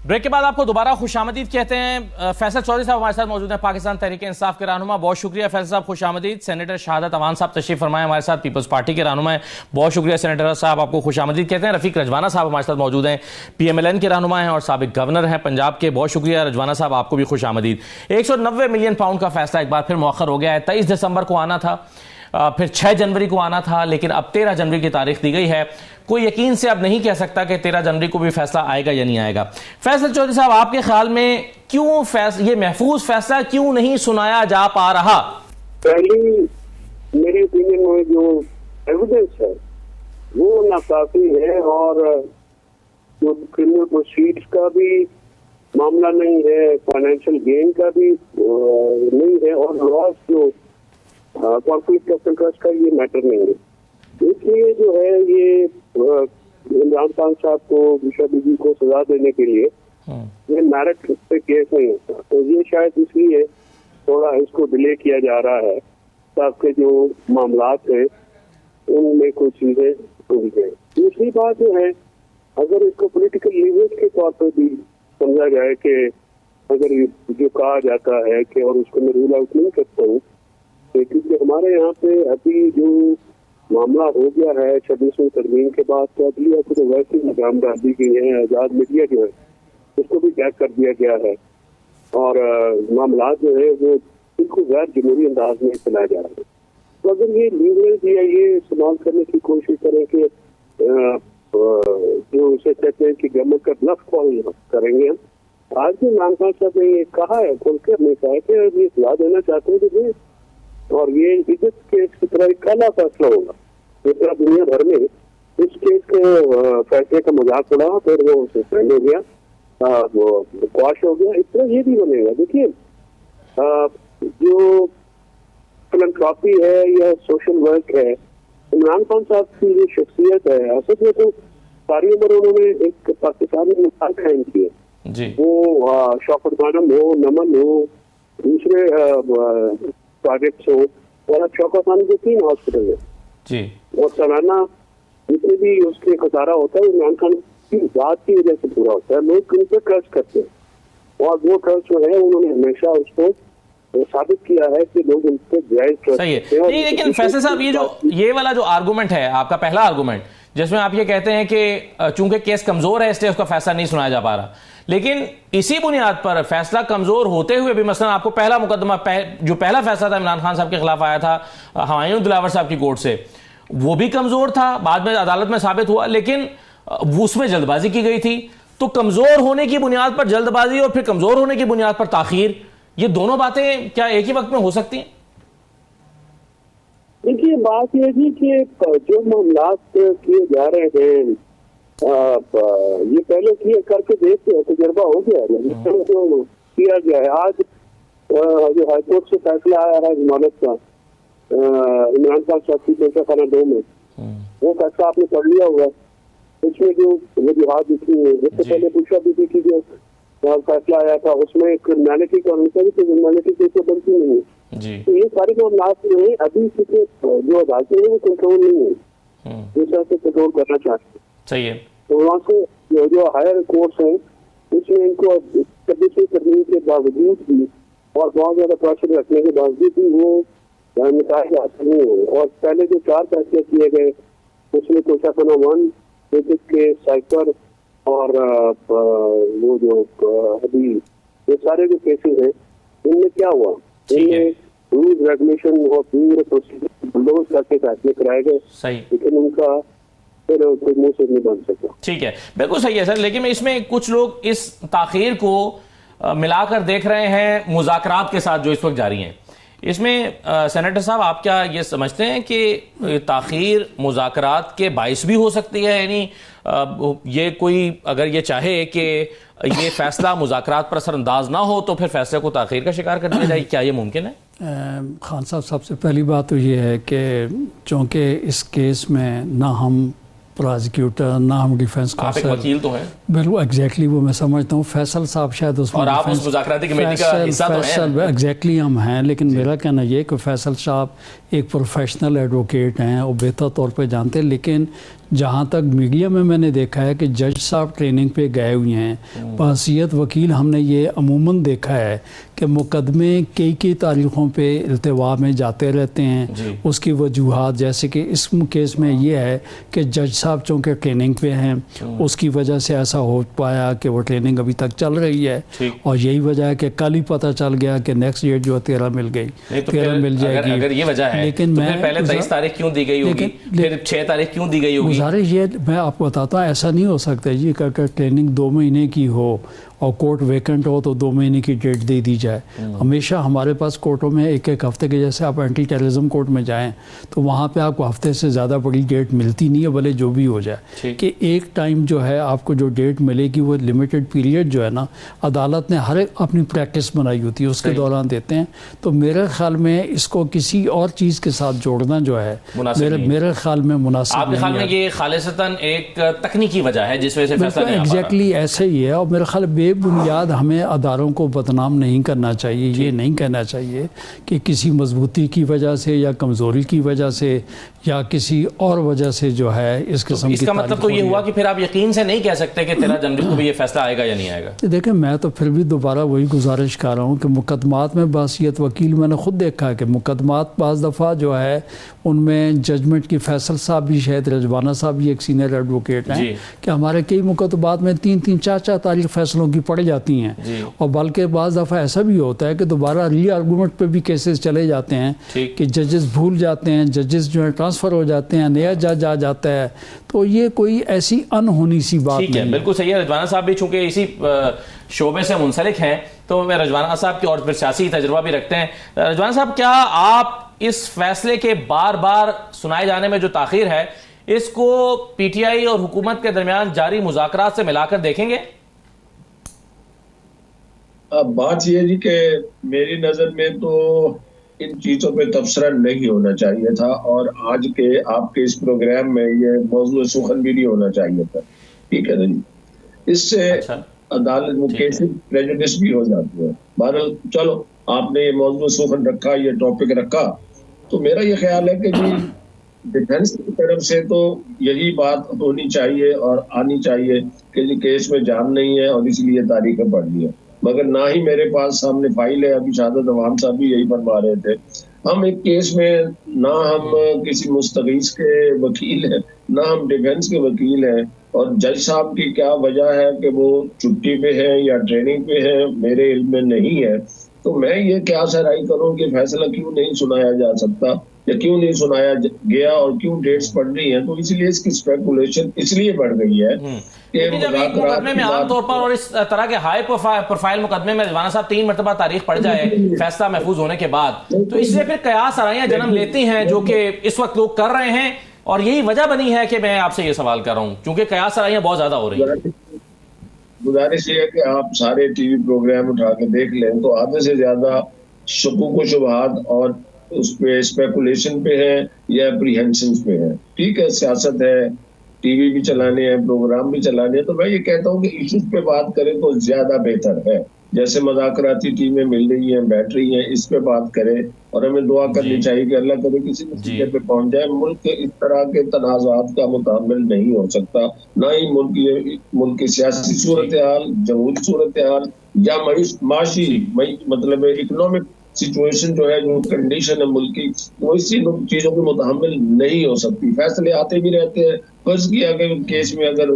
ब्रेक के बाद आपको दोबारा खुशामदीद कहते हैं। फैसल चौधरी साहब हमारे साथ मौजूद हैं, पाकिस्तान तहरीक इंसाफ के रहनुमा। बहुत शुक्रिया फैसल साहब, खुशामदीद। सेनेटर शहादत अवान साहब तशरीफ फरमाए हमारे साथ, पीपल्स पार्टी के रहनुमा है। बहुत शुक्रिया सेनेटर साहब, आपको खुशामदीद कहते हैं। रफीक रजवाना साहब हमारे साथ मौजूद हैं, PMLN के रहनुमा हैं और साबिक गवर्नर हैं पंजाब के। बहुत शुक्रिया रजवाना साहब, आपको भी खुशामदीद। 190 मिलियन पाउंड का फैसला एक बार फिर मौखर हो गया है। 23 दिसंबर को आना था, फिर 6 जनवरी को आना था, लेकिन अब 13 जनवरी की तारीख दी गई है। कोई यकीन से अब नहीं कह सकता कि 13 जनवरी को भी फैसला आएगा या नहीं आएगा। फैसल चौधरी साहब, आपके ख्याल में क्यों ये महफूज फैसला क्यों नहीं सुनाया जा पा रहा? पहली मेरी ओपिनियन में जो एविडेंस है वो नाकाफी है, और जो क्रिमिनल प्रोसीड्स का भी मामला नहीं है, फाइनेंशियल गेन का भी नहीं है, और लॉस जो कॉन्फ्लिक्ट ऑफ इंटरेस्ट का ये मैटर नहीं है। इसलिए जो है ये इमरान खान साहब को, बुशरा बीबी को सजा देने के लिए ये मेरिट पे केस नहीं होता, तो ये शायद इसलिए थोड़ा इसको डिले किया जा रहा है ताकि जो मामलात हैं उनमें कुछ चीजें सुलझ जाए। दूसरी बात जो है, अगर इसको पॉलिटिकल लीवरेज के तौर पर भी समझा जाए कि अगर जो कहा जाता है कि, और उसको मैं रूल आउट नहीं करता हूँ, क्योंकि हमारे यहाँ पे अभी जो मामला हो गया है 26वीं तरमीम के बाद, तो अदलिया को तो वैसे ही निजाम डाल दी गई है, आज़ाद मीडिया जो है उसको भी टैग कर दिया गया है, और मामला जो है वो बिल्कुल गैर जमहूरी अंदाज में चलाया जा रहा है। तो अगर ये लीवरेज या ये इस्तेमाल करने की कोशिश करें कि जो उसे कहते हैं कि गवर्नमेंट का ब्लफ कॉल करेंगे हम, आज भी इमरान खान साहब ने ये कहा है, खुलकर नहीं कहा कि ये सजा देना चाहते हैं तो, और ये इज्जत केस की तरह एक काला फैसला होगा जितना दुनिया भर में इस केस के फैसले का मजाक उड़ा, फिर वो सस्पेंड हो गया, वो क्वाश हो गया, इस तरह ये भी बनेगा। देखिए, जो फिलैंथ्रोपी है या सोशल वर्क है, इमरान खान साहब की जो शख्सियत है, असल में तो सारी उम्र उन्होंने एक पाकिस्तान में मिसाल कायम की है। वो शौकत खानम हो, नमन हो, दूसरे प्रोजेक्ट्स हो, और शौकत खान के 3 हॉस्पिटल है जी, और सालाना जितने भी उसके खसारा होता है इमरान खान की बात की वजह से पूरा होता है। लोग उन पर ट्रस्ट करते हैं, और वो ट्रस्ट जो है उन्होंने हमेशा उसको साबित किया है कि लोग उन पर जायज ट्रस्ट करते हैं। नहीं, लेकिन फैसल साहब, ये वाला जो आर्गूमेंट है आपका, पहला आर्गूमेंट जिसमें आप ये कहते हैं कि चूंकि केस कमजोर है इसलिए उसका फैसला नहीं सुनाया जा पा रहा, लेकिन इसी बुनियाद पर फैसला कमजोर होते हुए भी, मसलन आपको पहला मुकदमा जो पहला फैसला था इमरान खान साहब के खिलाफ आया था हुमायूं दिलावर साहब की कोर्ट से, वो भी कमजोर था, बाद में अदालत में साबित हुआ, लेकिन उसमें जल्दबाजी की गई थी। तो कमजोर होने की बुनियाद पर जल्दबाजी और फिर कमजोर होने की बुनियाद पर ताखीर, ये दोनों बातें क्या एक ही वक्त में हो सकती हैं? देखिए, बात यह थी कि जो मामला किए जा रहे हैं ये पहले किए करके देखते हैं, तजुर्बा हो गया है जो किया गया है। आज जो हाईकोर्ट से फैसला आया है जमानत का इमरान खान साहब की पेशा खाना 2 में, वो फैसला आपने पढ़ लिया होगा। उसमें जो वजूहात लिखी है, इससे पहले बुशरा बीबी की जो फैसला आया था, उसमें क्रिमिनलिटी का उनका भी क्रिमिनलिटी कोई बनती नहीं है जी। तो ये सारी जो लास्ट में है अभी जो अदालतें हैं वो कंट्रोल नहीं है, दूसरा से कंट्रोल करना चाहते हैं। सही है। तो वहाँ से जो हायर कोर्ट्स हैं उसमें इनको सर्विस करने के बावजूद भी और बहुत ज्यादा प्रेशर रखने के बावजूद भी वो नतीजे हासिल नहीं हुए। और पहले जो 4 फैसले किए गए उसमें कोशाखाना 1, विजिट के साइपर और वो जो अभी ये सारे जो केसेस हैं इनमें क्या हुआ, इनमें रूल्स रेगुलेशन और पूरे प्रोसीजर बंदोबस्त करके फैसले कराए गए, सही। लेकिन उनका फिर कोई मुंह से नहीं बन सका। ठीक है, बिल्कुल सही है सर। लेकिन इसमें कुछ लोग इस ताखीर को मिलाकर देख रहे हैं मुज़ाकरात के साथ जो इस वक्त जारी हैं। इसमें सेनेटर साहब आप क्या ये समझते हैं कि ताखीर मुज़ाकरात के बाइस भी हो सकती है? यानी ये कोई अगर ये चाहे कि ये फैसला मुज़ाकरात पर असरअंदाज ना हो तो फिर फैसले को ताखीर का शिकार कर दिया जाए, क्या ये मुमकिन है? खान साहब, सबसे पहली बात तो ये है कि चूँकि इस केस में ना हम प्रोसिक्यूटर ना हम डिफेंस आप एक वकील तो हैं। बिल्कुल एग्जैक्टली वो मैं समझता हूँ। फैसल साहब शायद उसमें और आप उस मुज़ाकराती कमेटी का हिस्सा तो हैं। एग्जैक्टली हम हैं, लेकिन मेरा कहना ये कि फैसल साहब एक प्रोफेशनल एडवोकेट हैं और बेहतर तौर पे जानते हैं। लेकिन जहाँ तक मीडिया में मैंने देखा है कि जज साहब ट्रेनिंग पे गए हुए हैं, बहसीयत वकील हमने ये अमूमन देखा है कि मुकदमे कई तारीखों पे इल्तिवा में जाते रहते हैं। उसकी वजूहात जैसे कि इस केस में ये है कि जज साहब चूँकि ट्रेनिंग पे हैं उसकी वजह से ऐसा हो पाया कि वो ट्रेनिंग अभी तक चल रही है और यही वजह है कि कल ही पता चल गया कि नेक्स्ट डेट जो 13 मिल गई, 13 मिल जाएगी। अगर ये वजह है लेकिन तो फिर पहले 23 तारीख क्यों दी गई होगी, फिर 6 तारीख क्यों दी गई होगी? ये मैं आपको बताता हूँ, ऐसा नहीं हो सकता जी कि अगर ट्रेनिंग 2 महीने की हो और कोर्ट वेकेंट हो तो 2 महीने की डेट दे दी जाए। हमेशा हमारे पास कोर्टों में एक हफ्ते के, जैसे आप एंटी टेररिज्म कोर्ट में जाएं तो वहाँ पे आपको हफ्ते से ज़्यादा बड़ी डेट मिलती नहीं है, भले जो भी हो जाए। कि एक टाइम जो है आपको जो डेट मिलेगी वो लिमिटेड पीरियड जो है ना, अदालत ने हर एक अपनी प्रैक्टिस बनाई होती है उसके दौरान देते हैं। तो मेरे ख्याल में इसको किसी और चीज़ के साथ जोड़ना जो है मेरे ख्याल में मुनासिब नहीं है। आपके ख्याल में ये खालिसतन एक तकनीकी वजह है जिस वजह से फैसला नहीं आ पा रहा? एग्जैक्टली ऐसे ही है। और मेरे ख्याल बेबुनियाद हमें अदारों को बदनाम नहीं करना चाहिए। ये नहीं कहना चाहिए कि किसी मजबूती की वजह से या कमज़ोरी की वजह से या किसी और वजह से जो है इस किस्म की। इसका मतलब तो ये हुआ कि फिर आप यकीन से नहीं कह सकते कि 13 जनवरी को भी ये फैसला आएगा या नहीं आएगा? देखें, मैं तो फिर भी दोबारा वही गुजारिश कर रहा हूँ कि मुकदमात में बासियत वकील मैंने खुद देखा है कि मुकदमात बाज़ दफ़ा जो है उनमें जजमेंट की फैसल साहब भी, शायद रजवाना साहब भी एक सीनियर एडवोकेट हैं, कि हमारे कई मुकदमात में 3-3, 4-4 तारीख फैसलों की पड़ जाती हैं। और बल्कि बाज़ दफ़ा ऐसा भी होता है कि दोबारा री आर्गूमेंट पे भी केसेस चले जाते हैं कि जजेस भूल जाते हैं, जजेस जो है ट्रांसफ़र हो जाते हैं, नया जज आ जाता है। तो ये कोई ऐसी अनहोनी सी बात नहीं है। बिल्कुल सही है। रजवाना साहब भी चूंकि इसी शोबे से मुंसलिक हैं तो मैं रजवाना साहब की और फिर सियासी तजुर्बा भी रखते हैं। रजवाना साहब, क्या आप इस फैसले के बार बार सुनाए जाने में जो ताखीर है इसको पीटीआई और हुकूमत के दरमियान जारी मुज़ाकरात से मिलाकर देखेंगे? अब बात यह है कि मेरी नजर में तो इन चीजों पे तबसरा नहीं होना चाहिए था और आज के आपके इस प्रोग्राम में ये मौजूद सुखन भी नहीं होना चाहिए था। ठीक है ना जी? इससे अदालत में केसेस प्रेजुडिस भी हो जाती है। बहरहाल चलो, आपने ये मौजूद सुखन रखा, ये टॉपिक रखा, तो मेरा ये ख्याल है कि जी डिफेंस की तरफ से तो यही बात होनी चाहिए और आनी चाहिए कि जी केस में जान नहीं है और इसलिए तारीखें बढ़ रही है। मगर ना ही मेरे पास सामने फाइल है। अभी शाहदत अवाम साहब भी यही फरमा रहे थे, हम एक केस में ना हम किसी मुस्तगीस के वकील हैं ना हम डिफेंस के वकील हैं, और जज साहब की क्या वजह है कि वो छुट्टी पे है या ट्रेनिंग पे है मेरे इल्म में नहीं है। तो मैं ये क्या सराई करूं कि फैसला क्यों नहीं सुनाया जा सकता या क्यों नहीं सुनाया गया और क्यों डेट्स पड़ रही हैं। तो इसलिए इसकी स्पेकुलेशन इसलिए बढ़ गई है कि जब एक मुकदमे में आमतौर पर और इस तरह के हाई प्रोफाइल मुकदमे में रजवाना साहब 3 मरतबा तारीख पड़ जाए फैसला महफूज होने के बाद, तो इसलिए फिर कयास आराइयां जन्म लेती हैं जो कि इस वक्त लोग कर रहे हैं। और यही वजह बनी है कि मैं आपसे ये सवाल कर रहा हूं, क्योंकि कयास आराइयां बहुत ज्यादा हो रही हैं। गुजारिश ये है कि आप सारे टीवी प्रोग्राम उठा के देख लें तो आधे से ज्यादा शुकूक व शुबहात और उस पे स्पेकुलेशन पे है या एप्रीहेंशन पे है। ठीक है, सियासत है, टीवी भी चलाने हैं, प्रोग्राम भी चलाने हैं, तो मैं ये कहता हूँ कि इश्यूज पे बात करें तो ज्यादा बेहतर है। जैसे मुज़ाकराती टीमें मिल रही हैं, बैठ रही हैं, इस पे बात करें और हमें दुआ करनी चाहिए कि अल्लाह करे किसी नतीजे पे पहुंच जाए। मुल्क के इस तरह के तनाज़ात का मुतामिल नहीं हो सकता, ना ही मुल्क की सियासी सूरत हाल, जमहूरी सूरत हाल या माशी मतलब इकोनॉमिक सिचुएशन जो है, जो कंडीशन है मुल्क की, वो इसी चीजों के मुतामिल नहीं हो सकती। फैसले आते भी रहते हैं। फर्ज किया अगर केस में, अगर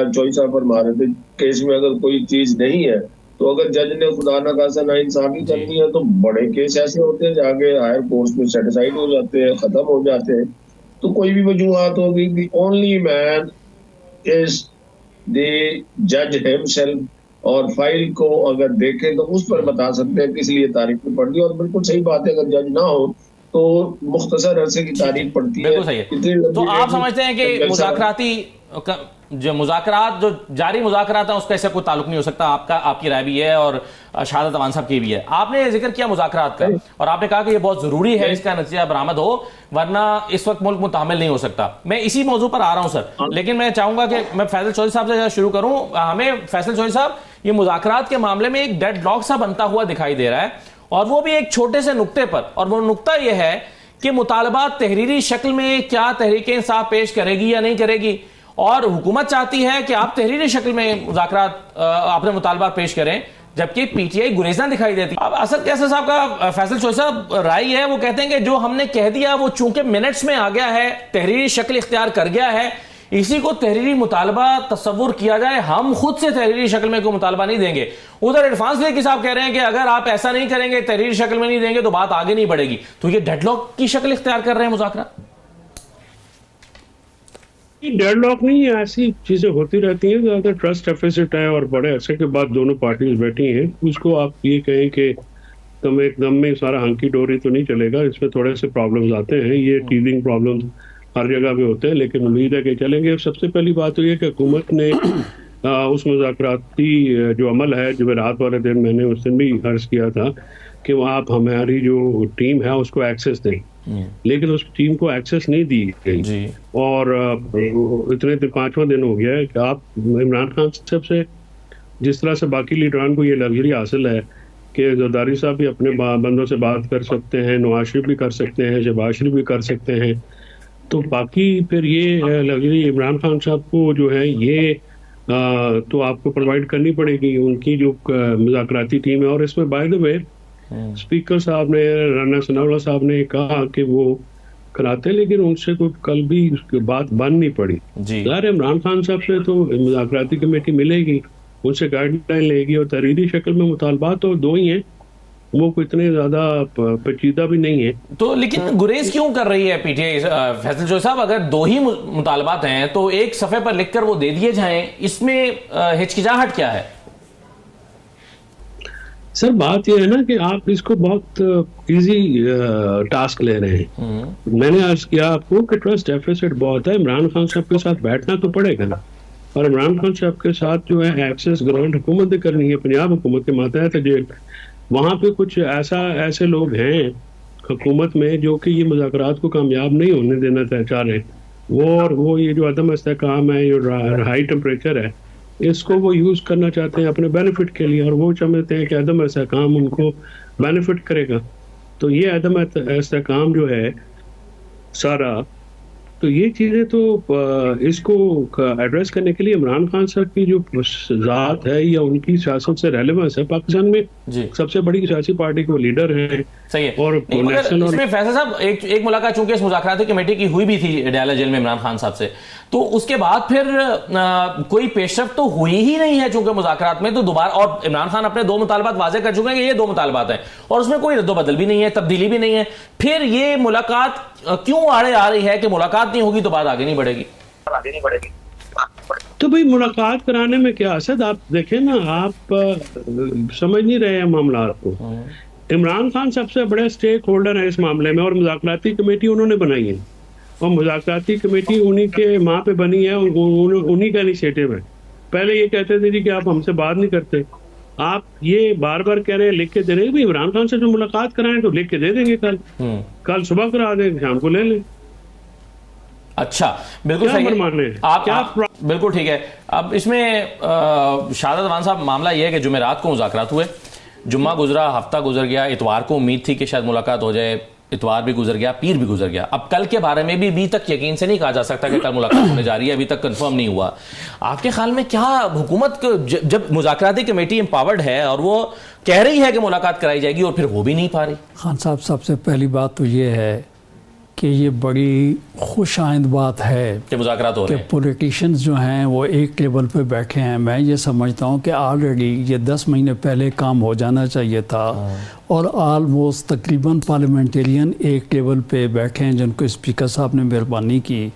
चौधरी साहब फरमा रहे थे, केस में अगर कोई चीज नहीं है तो अगर जज ने खुदा ना खासा ना इंसाफी करनी है तो बड़े केस ऐसे होते हैं जाके हायर कोर्ट में सेटिसाइड हो जाते हैं, खत्म हो जाते हैं। तो कोई भी वजूहत होगी, the only man is the जज हिमसेल्फ। और फाइल को अगर देखें तो उस पर बता सकते हैं किस लिए तारीख में पड़ दी। और बिल्कुल सही बात है, अगर जज ना हो तो मुख्तसर अरसे की तारीख पड़ती है। बिल्कुल सही है। तो आप समझते हैं कि मुज़ाकरात जो जारी मुज़ाकरात हैं उसका इससे कोई ताल्लुक नहीं हो सकता? आपकी राय भी है और शहादत अवान साहब की भी है। आपने जिक्र किया मुज़ाकरात का और आपने कहा कि ये बहुत जरूरी है इसका नतीजा बरामद हो, वरना इस वक्त मुल्क मुतामिल नहीं हो सकता। मैं इसी मौजू पर आ रहा हूं सर, लेकिन मैं चाहूंगा कि मैं फैसल चौधरी साहब से शुरू करूं। हमें फैसल चौधरी साहब, ये मुज़ाकरात के मामले में एक डेडलॉक सा बनता हुआ दिखाई दे रहा है, और वो भी एक छोटे से नुक्ते पर, और वो नुक्ता यह है कि मुतालबात तहरीरी शक्ल में क्या तहरीक इंसाफ पेश करेगी या नहीं करेगी, और हुकूमत चाहती है कि आप तहरीरी शक्ल में मुज़ाकरात अपने मुतालबात पेश करें, जबकि पीटीआई गुरेज़ां दिखाई देती। अब असद कैसर साहब का, फैसल चौधरी साहब राय है, वो कहते हैं कि जो हमने कह दिया वो चूंकि मिनट्स में आ गया है, तहरीरी शक्ल इख्तियार कर गया है, इसी को तहरीरी मुतालबा तस्वुर किया जाए, हम खुद से तहरीरी शक्ल में कोई मुतालबा नहीं देंगे। उधर इरफान सिद्दीकी साहब कह रहे हैं कि अगर आप ऐसा नहीं करेंगे, तहरीरी शक्ल में नहीं देंगे, तो बात आगे नहीं बढ़ेगी। तो ये डेडलॉक की शक्ल इख्तियार कर रहे हैं मुज़ाकरा? डेडलॉक नहीं है, ऐसी चीजें होती रहती हैं। ज्यादा ट्रस्ट डेफिसिट है और बड़े अरसे के बाद दोनों पार्टीज बैठी हैं। उसको आप ये कहें कि तुम एकदम में सारा हंकी डोरी तो नहीं चलेगा, इसमें थोड़े से प्रॉब्लम्स आते हैं। ये टीजिंग प्रॉब्लम्स हर जगह पे होते हैं, लेकिन उम्मीद है कि चलेंगे। सबसे पहली बात तो ये कि हुकूमत ने उस मुज़ाकराती जो अमल है, जो रात वाले दिन मैंने उस दिन भी अर्ज किया था कि वहाँ आप हमारी जो टीम है उसको एक्सेस दें, लेकिन उस टीम को एक्सेस नहीं दी गई। और इतने दिन 5वां दिन हो गया है कि आप इमरान खान साहब से, जिस तरह से बाकी लीडरान को ये लग्जरी हासिल है कि जरदारी साहब भी अपने बंदों से बात कर सकते हैं, नवाज शरीफ भी कर सकते हैं, शहबाज शरीफ भी कर सकते हैं, तो बाकी फिर ये लग्जरी इमरान खान साहब को जो है ये तो आपको प्रोवाइड करनी पड़ेगी, उनकी जो मुज़ाकराती टीम है। और इसमें बाय द वे स्पीकर साहब ने, राना सनाउल्लाह साहब ने कहा कि वो कराते, लेकिन उनसे कोई कल भी उसकी बात बन नहीं पड़ी। यार इमरान खान साहब से तो मुज़ाकराती कमेटी मिलेगी, उनसे गाइडलाइन लेगी, और तहरीरी शक्ल में मुतालबात तो दो ही हैं, वो कोई इतने ज्यादा पेचीदा भी नहीं है। तो लेकिन गुरेज क्यों कर रही है पीटीआई? फैसल चौधरी साहब, अगर दो ही मुतालबात हैं तो एक सफे पर लिखकर वो दे दिए जाएं, इसमें हिचकिचाहट क्या है? सर बात यह है ना कि आप इसको बहुत इजी टास्क ले रहे हैं। मैंने अर्ज किया आपको कि ट्रस्ट डेफिसिट बहुत है। इमरान खान साहब के साथ बैठना तो पड़ेगा ना, और इमरान खान साहब के साथ जो है एक्सेस ग्रांट हुकूमत करनी है, पंजाब हुकूमत के मातहत जेल। वहाँ पे कुछ ऐसे लोग हैं हुकूमत में जो कि ये मुज़ाकरात को कामयाब नहीं होने देना चाह रहे। वो ये जो अदम इस्तेहकाम है, जो हाई टेम्परेचर है, इसको वो यूज़ करना चाहते हैं अपने बेनिफिट के लिए, और वो समझते हैं कि अदम इस्तेहकाम उनको बेनिफिट करेगा। तो ये अदम इस्तेहकाम जो है सारा, तो ये चीज़ें तो इसको एड्रेस करने के लिए इमरान खान साहब की जो ज़ात है या उनकी सियासत से रेलेवेंस है, पाकिस्तान में सबसे बड़ी सियासी पार्टी को लीडर है। सही है। और इसमें फैसल साहब एक मुलाकात चूंकि इस मुज़ाकराती कमेटी की हुई भी थी डयाला जेल में इमरान खान साहब से, तो उसके बाद फिर कोई पेशरफ्त तो हुई ही नहीं है चूंकि मुज़ाकरात में। तो दोबारा, और इमरान खान अपने दो मुतालबात वाज़ेह कर चुके हैं कि ये दो मुतालबात हैं, और उसमें कोई रद्दोबदल भी नहीं है, तब्दीली भी नहीं है। फिर ये मुलाकात क्यों आड़े आ रही है कि मुलाकात नहीं होगी तो बात आगे नहीं बढ़ेगी? तो भाई मुलाकात कराने में क्या असद, आप देखें ना, आप समझ नहीं रहे हैं मामला को। इमरान खान सबसे बड़े स्टेक होल्डर है इस मामले में, और मुज़ाकराती कमेटी उन्होंने बनाई है, और मुज़ाकराती कमेटी उन्हीं के वहाँ पे बनी है, उन्हीं का इनिशिएटिव है। पहले ये कहते थे जी कि आप हमसे बात नहीं करते, आप ये बार बार कह रहे हैं, लिख के दे रहे हैं। इमरान खान से जो मुलाकात कराएं तो लिख के दे देंगे, कल सुबह करा देंगे, शाम को ले लें। अच्छा, बिल्कुल क्या सही मनमाने है। हैं? आप बिल्कुल ठीक है। अब इसमें शाहादत अमान साहब, मामला यह है कि जुमेरात को मुज़ाकरात हुए, जुम्मा गुजरा, हफ्ता गुजर गया, इतवार को उम्मीद थी कि शायद मुलाकात हो जाए, इतवार भी गुजर गया, पीर भी गुजर गया। अब कल के बारे में भी अभी तक यकीन से नहीं कहा जा सकता कि कल मुलाकात होने जा रही है, अभी तक कंफर्म नहीं हुआ। आपके ख्याल में क्या हुकूमत जब मुज़ाकराती कमेटी एम्पावर्ड है और वो कह रही है कि मुलाकात कराई जाएगी और फिर हो भी नहीं पा रही? खान साहब, सबसे पहली बात तो ये है कि ये बड़ी खुश आइंद बात है कि मुज़ाकरात हो रहे कि हैं। पॉलिटिशियंस जो हैं वो एक टेबल पे बैठे हैं। मैं ये समझता हूँ कि ऑलरेडी ये 10 महीने पहले काम हो जाना चाहिए था और ऑलमोस्ट तकरीबन पार्लियामेंटेरियन एक टेबल पे बैठे हैं जिनको स्पीकर साहब ने मेहरबानी की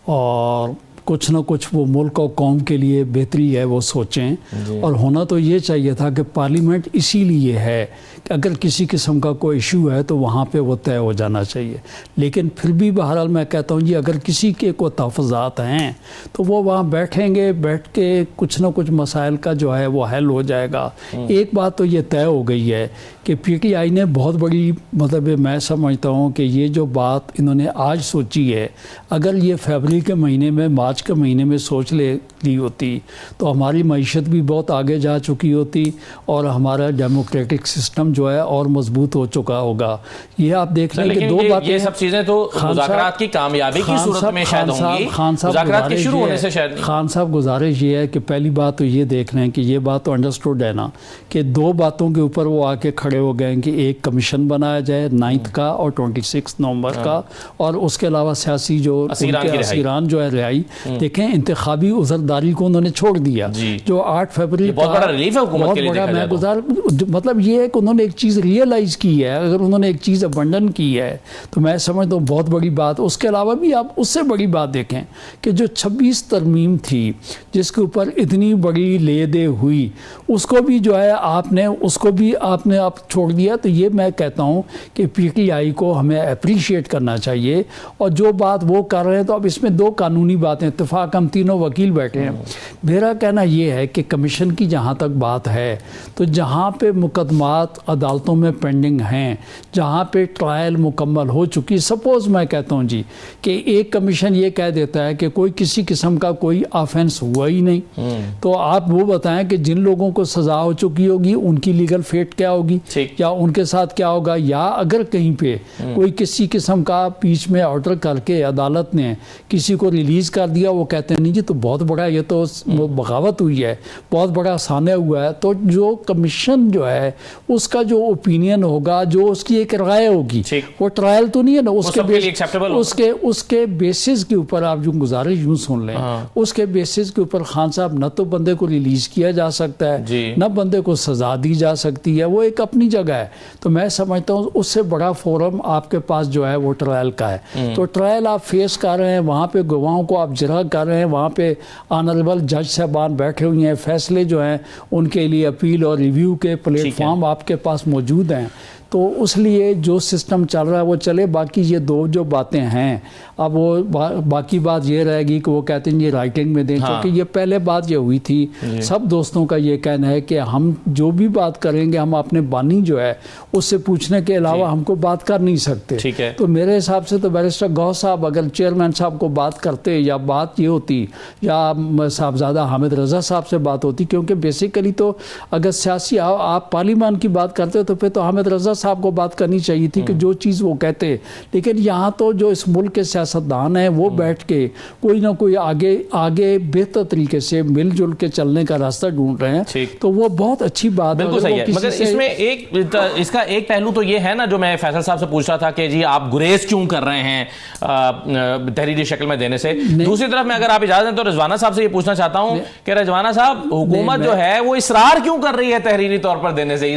और कुछ ना कुछ वो मुल्क और कौम के लिए बेहतरी है वो सोचें। और होना तो ये चाहिए था कि पार्लियामेंट इसीलिए है कि अगर किसी किस्म का कोई इशू है तो वहाँ पे वो तय हो जाना चाहिए। लेकिन फिर भी बहरहाल मैं कहता हूँ जी, अगर किसी के कोई तहफ़्फ़ुज़ात हैं तो वो वहाँ बैठेंगे, बैठ के कुछ ना कुछ मसाइल का जो है वो हल हो जाएगा। एक बात तो ये तय हो गई है कि PTI ने बहुत बड़ी, मतलब मैं समझता हूँ कि ये जो बात इन्होंने आज सोची है, अगर ये फरवरी के महीने में, मार्च के महीने में सोच ली होती तो हमारी मईशत भी बहुत आगे जा चुकी होती और हमारा डेमोक्रेटिक सिस्टम जो है और मजबूत हो चुका होगा। ये आप देख लें कि दो बातें, ये सब चीजें तो मुज़ाकरात की कामयाबी की सूरत में शायद होंगी, मुज़ाकरात के शुरू होने से शायद नहीं। खान साहब, गुजारिश ये है कि पहली बात तो ये देख लें कि ये बात तो अंडरस्टूड है ना कि दो बातों के ऊपर वो आके खड़े हो गए कि एक कमीशन बनाया जाए 9 का और 26 नवंबर का, और उसके अलावा सियासी जो असीरान जो है रिहाई। देखें, इंतखाबी उज़रदारी को उन्होंने छोड़ दिया जो 8 फरवरी बहुत बड़ा रिलीफ है हुकूमत के लिए, बहुत बड़ा। मैं मतलब ये है कि उन्होंने एक चीज़ रियलाइज़ की है। अगर उन्होंने एक चीज़ अबंडन की है तो मैं समझता हूँ बहुत बड़ी बात। उसके अलावा भी आप उससे बड़ी बात देखें कि जो 26 तरमीम थी जिसके ऊपर इतनी बड़ी ले दे हुई, उसको भी जो है आपने आप छोड़ दिया। तो ये मैं कहता हूँ कि PTI को हमें अप्रिशिएट करना चाहिए और जो बात वो कर रहे हैं। तो अब इसमें दो कानूनी बातें, इत्तेफाक हम तीनों वकील बैठे हैं। मेरा कहना ये है कि कमीशन की जहाँ तक बात है तो जहाँ पे मुकदमात अदालतों में पेंडिंग हैं, जहाँ पे ट्रायल मुकम्मल हो चुकी, सपोज़ मैं कहता हूँ जी कि एक कमीशन ये कह देता है कि कोई किसी किस्म का कोई ऑफेंस हुआ ही नहीं, तो आप वो बताएं कि जिन लोगों को सज़ा हो चुकी होगी उनकी लीगल फेट क्या होगी या उनके साथ क्या होगा। या अगर कहीं पे कोई किसी किस्म का बीच में ऑर्डर करके अदालत ने किसी को रिलीज़ कर दिया, वो कहते हैं नहीं जी तो बहुत बड़ा, ये तो बगावत हुई है, बहुत बड़ा सान्या हुआ है। तो जो कमीशन जो है उसका जो ओपिनियन होगा, जो उसकी एक राय होगी, वो ट्रायल तो नहीं है ना, उसके बेसिस के ऊपर आप जो गुजारिश यूं सुन लें, उसके बेसिस के ऊपर खान साहब न तो बंदे को रिलीज किया जा सकता है न बंदे को सजा दी जा सकती है। वो एक अपनी जगह है। तो मैं समझता हूँ उससे बड़ा फोरम आपके पास जो है वो ट्रायल का है। तो ट्रायल आप फेस कर रहे हैं, वहाँ पे गवाहों को आप जरा कर रहे हैं, वहाँ पे ऑनरेबल जज साहबान बैठे हुए हैं, फैसले जो हैं उनके लिए अपील और रिव्यू के प्लेटफॉर्म आपके पास मौजूद हैं। तो उसलिए जो सिस्टम चल रहा है वो चले। बाकी ये दो जो बातें हैं, अब वो बाकी बात ये रहेगी कि वो कहते हैं ये राइटिंग में दें, क्योंकि ये पहले बात ये हुई थी। सब दोस्तों का ये कहना है कि हम जो भी बात करेंगे हम अपने बानी जो है उससे पूछने के अलावा हमको बात कर नहीं सकते। तो मेरे हिसाब से तो बैरिस्टर गौहर साहब अगर चेयरमैन साहब को बात करते या बात ये होती या साहबजादा हामिद रजा साहब से बात होती, क्योंकि बेसिकली तो अगर सियासी आप पार्लियामान की बात करते हो तो फिर तो हामिद रजा साहब को बात करनी चाहिए थी कि जो चीज़ वो कहते। लेकिन यहाँ तो जो इस मुल्क के सियासतदान हैं वो बैठ के कोई ना कोई आगे बेहतर तरीके से मिलजुल के चलने का रास्ता ढूंढ रहे हैं। तो वो बहुत अच्छी बात बिल्कुल सही है। मगर इसमें इसका एक पहलू तो ये है ना, जो मैं फैसल साहब से पूछ रहा था कि जी आप गुरेज क्यों कर रहे हैं तहरीरी शक्ल में देने से। दूसरी तरफ मैं अगर आप इजाजत दें तो रिजवाना साहब से ये पूछना चाहता हूं कि रिजवाना साहब, हुकूमत जो है वो इसरार क्यों कर रही है तहरीरी तौर पर देने से?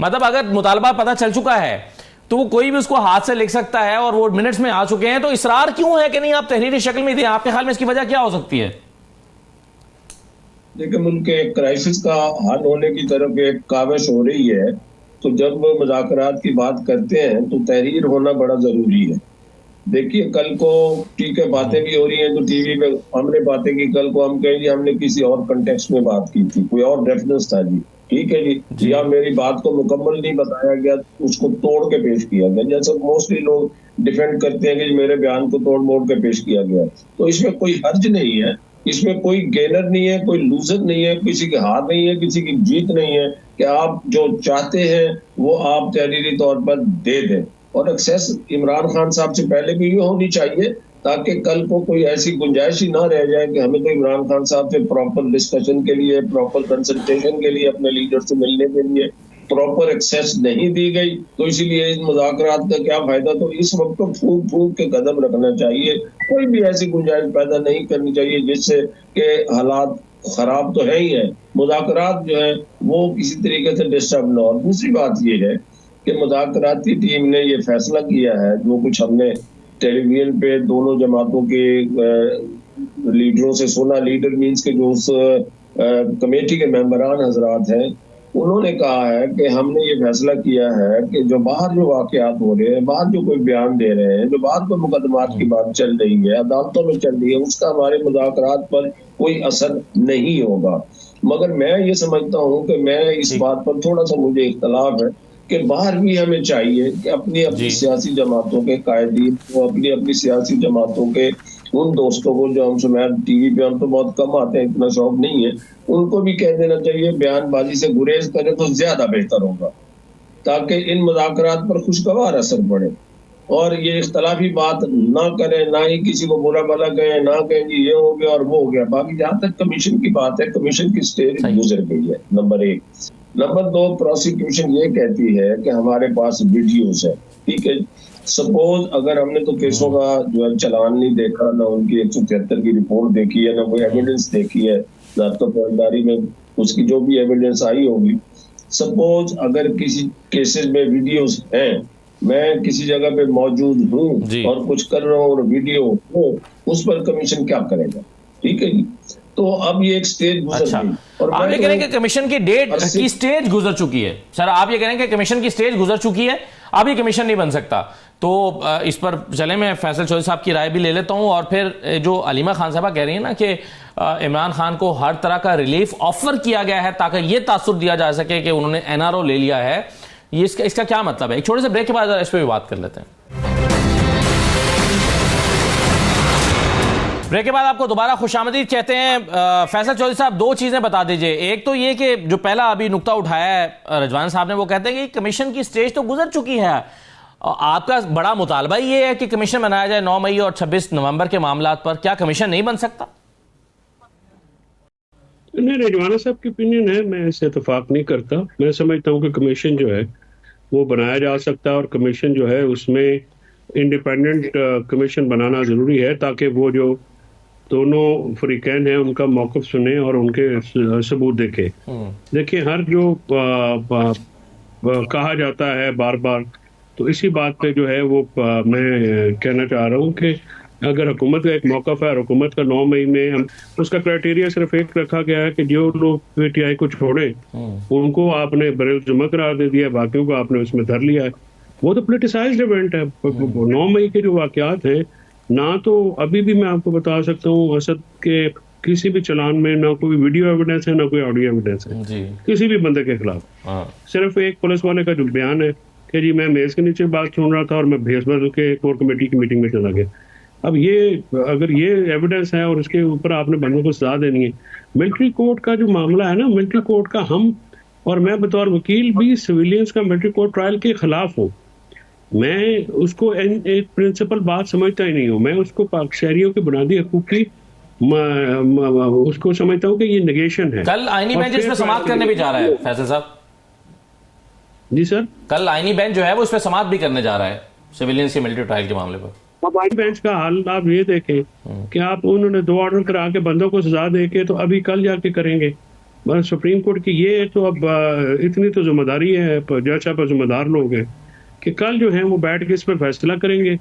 मतलब अगर मुतालबा पता चल चुका है तो वो कोई भी उसको हाथ से लिख सकता है और वो मिनट्स में आ चुके हैं, तो इसरार क्यों है कि नहीं आप तहरीरी शक्ल में दें? आपके ख्याल में इसकी वजह क्या हो सकती है? देखिए, उनके क्राइसिस का हल होने की तरफ एक काविश हो रही है। तो जब वो मुज़ाकरात की बात करते हैं तो तहरीर होना बड़ा जरूरी है। देखिए, कल को ठीक है बातें भी हो रही हैं तो टीवी पे हमने बातें की, कल को हम कहेंगे हमने किसी और कंटेक्स्ट में बात की थी, कोई और रेफरेंस था जी, ठीक है जी, या मेरी बात को मुकम्मल नहीं बताया गया, उसको तोड़ के पेश किया गया, जैसे मोस्टली लोग डिफेंड करते हैं कि मेरे बयान को तोड़ मोड़ के पेश किया गया, तो इसमें कोई हर्ज नहीं है, इसमें कोई गेनर नहीं है, कोई लूजर नहीं है, किसी की हार नहीं है, किसी की जीत नहीं है, कि आप जो चाहते हैं वो आप तहरीरी तौर पर दे दें। और एक्सेस इमरान खान साहब से पहले भी ये होनी चाहिए, ताकि कल को कोई ऐसी गुंजाइश ही ना रह जाए कि हमें तो इमरान खान साहब से प्रॉपर डिस्कशन के लिए, प्रॉपर कंसल्टेशन के लिए, अपने लीडर से मिलने के लिए प्रॉपर एक्सेस नहीं दी गई, तो इसीलिए इन मुज़ाकरात का क्या फायदा। तो इस वक्त तो फूक फूक के कदम रखना चाहिए, कोई भी ऐसी गुंजाइश पैदा नहीं करनी चाहिए जिससे कि हालात खराब तो है ही है, मुज़ाकरात जो है वो किसी तरीके से डिस्टर्ब ना हो। दूसरी बात ये है कि मुज़ाकराती टीम ने ये फैसला किया है, जो कुछ हमने टेलीविजन पे दोनों जमातों के लीडरों से सुना, लीडर मीन्स के जो उस कमेटी के मेंबरान हजरात हैं, उन्होंने कहा है कि हमने ये फैसला किया है कि जो बाहर जो वाकयात हो रहे हैं, बाहर जो कोई बयान दे रहे हैं, जो बाहर कोई मुकदमात की बात चल रही है, अदालतों में चल रही है, उसका हमारे मुज़ाकरात पर कोई असर नहीं होगा। मगर मैं ये समझता हूँ कि मैं इस बात पर थोड़ा सा मुझे इख्तलाफ है कि बाहर भी हमें चाहिए कि अपनी अपनी सियासी जमातों के कायदीन को, अपनी अपनी सियासी जमातों के उन दोस्तों को जो हम सुनहर टीवी पे हम तो बहुत कम आते हैं, इतना शौक नहीं है, उनको भी कह देना चाहिए बयानबाजी से गुरेज करें तो ज्यादा बेहतर होगा, ताकि इन मुज़ाकरात पर खुशगवार असर पड़े और ये इख्तलाफी बात ना करें, ना ही किसी को बुरा भला कहें, ना कहें कि ये हो गया और वो हो गया। बाकी जहाँ तक कमीशन की बात है, कमीशन की स्टेज गुजर गई है, नंबर 1। नंबर 2, प्रोसिक्यूशन ये कहती है कि हमारे पास वीडियोस है, ठीक है। सपोज अगर हमने तो केसों का जो है चलान नहीं देखा, ना उनकी 173 की रिपोर्ट देखी है, ना कोई एविडेंस देखी है, ना तो फौजदारी में उसकी जो भी एविडेंस आई होगी। सपोज अगर किसी केसेस में वीडियोस हैं, मैं किसी जगह पे मौजूद हूँ और कुछ कर रहा हूँ और वीडियो हो, उस पर कमीशन क्या करेगा, ठीक है जी। तो अब ये एक स्टेज गुजर गई। और आप ये कह रहे हैं कि कमीशन की डेट की स्टेज गुजर चुकी है। सर आप ये कह रहे हैं कि कमीशन की स्टेज गुजर चुकी है, अब ये कमीशन नहीं बन सकता। तो इस पर चले मैं फैसल चौधरी साहब की राय भी ले लेता हूं, और फिर जो अलीमा खान साहबा कह रही है ना कि इमरान खान को हर तरह का रिलीफ ऑफर किया गया है ताकि ये तासुर दिया जा सके कि उन्होंने एनआरओ ले लिया है, ये इसका क्या मतलब है। एक छोटे से ब्रेक के बाद इस पर भी बात कर लेते हैं। ब्रेक के बाद आपको दोबारा खुशामदीद कहते हैं। फैसल चौधरी साहब, 2 चीजें बता दीजिए। एक तो ये कि जो पहला अभी नुक्ता उठाया है रजवान साहब ने, वो कहते हैं कि कमीशन की स्टेज तो गुजर चुकी है, आपका बड़ा मुतालबा ये है कि कमीशन बनाया जाए 9 मई और 26 नवंबर के मामलात पर, क्या कमीशन नहीं बन सकता? नहीं, रजवाना साहब की ओपिनियन है, मैं इससे इत्तेफाक नहीं करता। मैं समझता हूँ कि कमीशन जो है वो बनाया जा सकता है, और कमीशन जो है उसमें इंडिपेंडेंट कमीशन बनाना जरूरी है, ताकि वो जो दोनों फरीकैन हैं उनका मौक़िफ़ सुने और उनके सबूत देखे। देखिए, हर जो कहा जाता है बार बार, तो इसी बात पे जो है वो मैं कहना चाह रहा हूँ कि अगर हुकूमत का एक मौक़िफ़ है, हुकूमत का 9 मई में हम उसका क्राइटेरिया सिर्फ एक रखा गया है कि जो लोग पीटीआई को छोड़े उनको आपने बरेल जुमा करार दे दिया, बाकियों को आपने उसमें धर लिया है। वो तो पोलिटिसाइज्ड इवेंट है। 9 मई के जो वाक़यात हैं, ना तो अभी भी मैं आपको बता सकता हूँ असद के किसी भी चलान में ना कोई वीडियो एविडेंस है, ना कोई ऑडियो एविडेंस है किसी भी बंदे के खिलाफ। सिर्फ एक पुलिस वाले का जो बयान है कि जी मैं मेज के नीचे बात सुन रहा था और मैं भेस बदल के कोर कमेटी की मीटिंग में चला गया। अब ये अगर ये एविडेंस है और इसके ऊपर आपने बंदों को सजा देनी है, मिलिट्री कोर्ट का जो मामला है ना, मिलिट्री कोर्ट का हम और मैं बतौर वकील भी सिविलियंस का मिलिट्री कोर्ट ट्रायल के खिलाफ हूँ। मैं उसको एक प्रिंसिपल बात समझता ही नहीं हूँ। मैं उसको पाक शहरियों के बुनियादी हकूक की उसको समझता हूँ कि ये नेगेशन है। कल आईनी बेंच इस पे समाप्त करने भी जा रहा है फैसल साहब। जी सर, कल आईनी बेंच जो है वो इस पे समाप्त भी करने जा रहा है सिविलियंस के मिलिट्री ट्रायल के मामले पर। अब आईनी बेंच का हाल आप ये देखें कि आप उन्होंने 2 ऑर्डर करा के बंदों को सजा दे के तो अभी कल जाके करेंगे। बस सुप्रीम कोर्ट की ये तो अब इतनी तो जिम्मेदारी है, जज साहब जिम्मेदार लोग हैं कि कल जो है वो बैठ के इस पर फैसला करेंगे।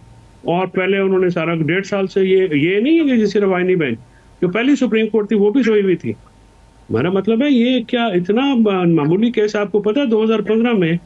और पहले उन्होंने सारा 1.5 साल से ये नहीं है कि सिर्फ आईनी बेंच, जो पहली सुप्रीम कोर्ट थी वो भी सोई हुई थी। हमारा मतलब है ये क्या इतना मामूली केस। आपको पता है 2015 में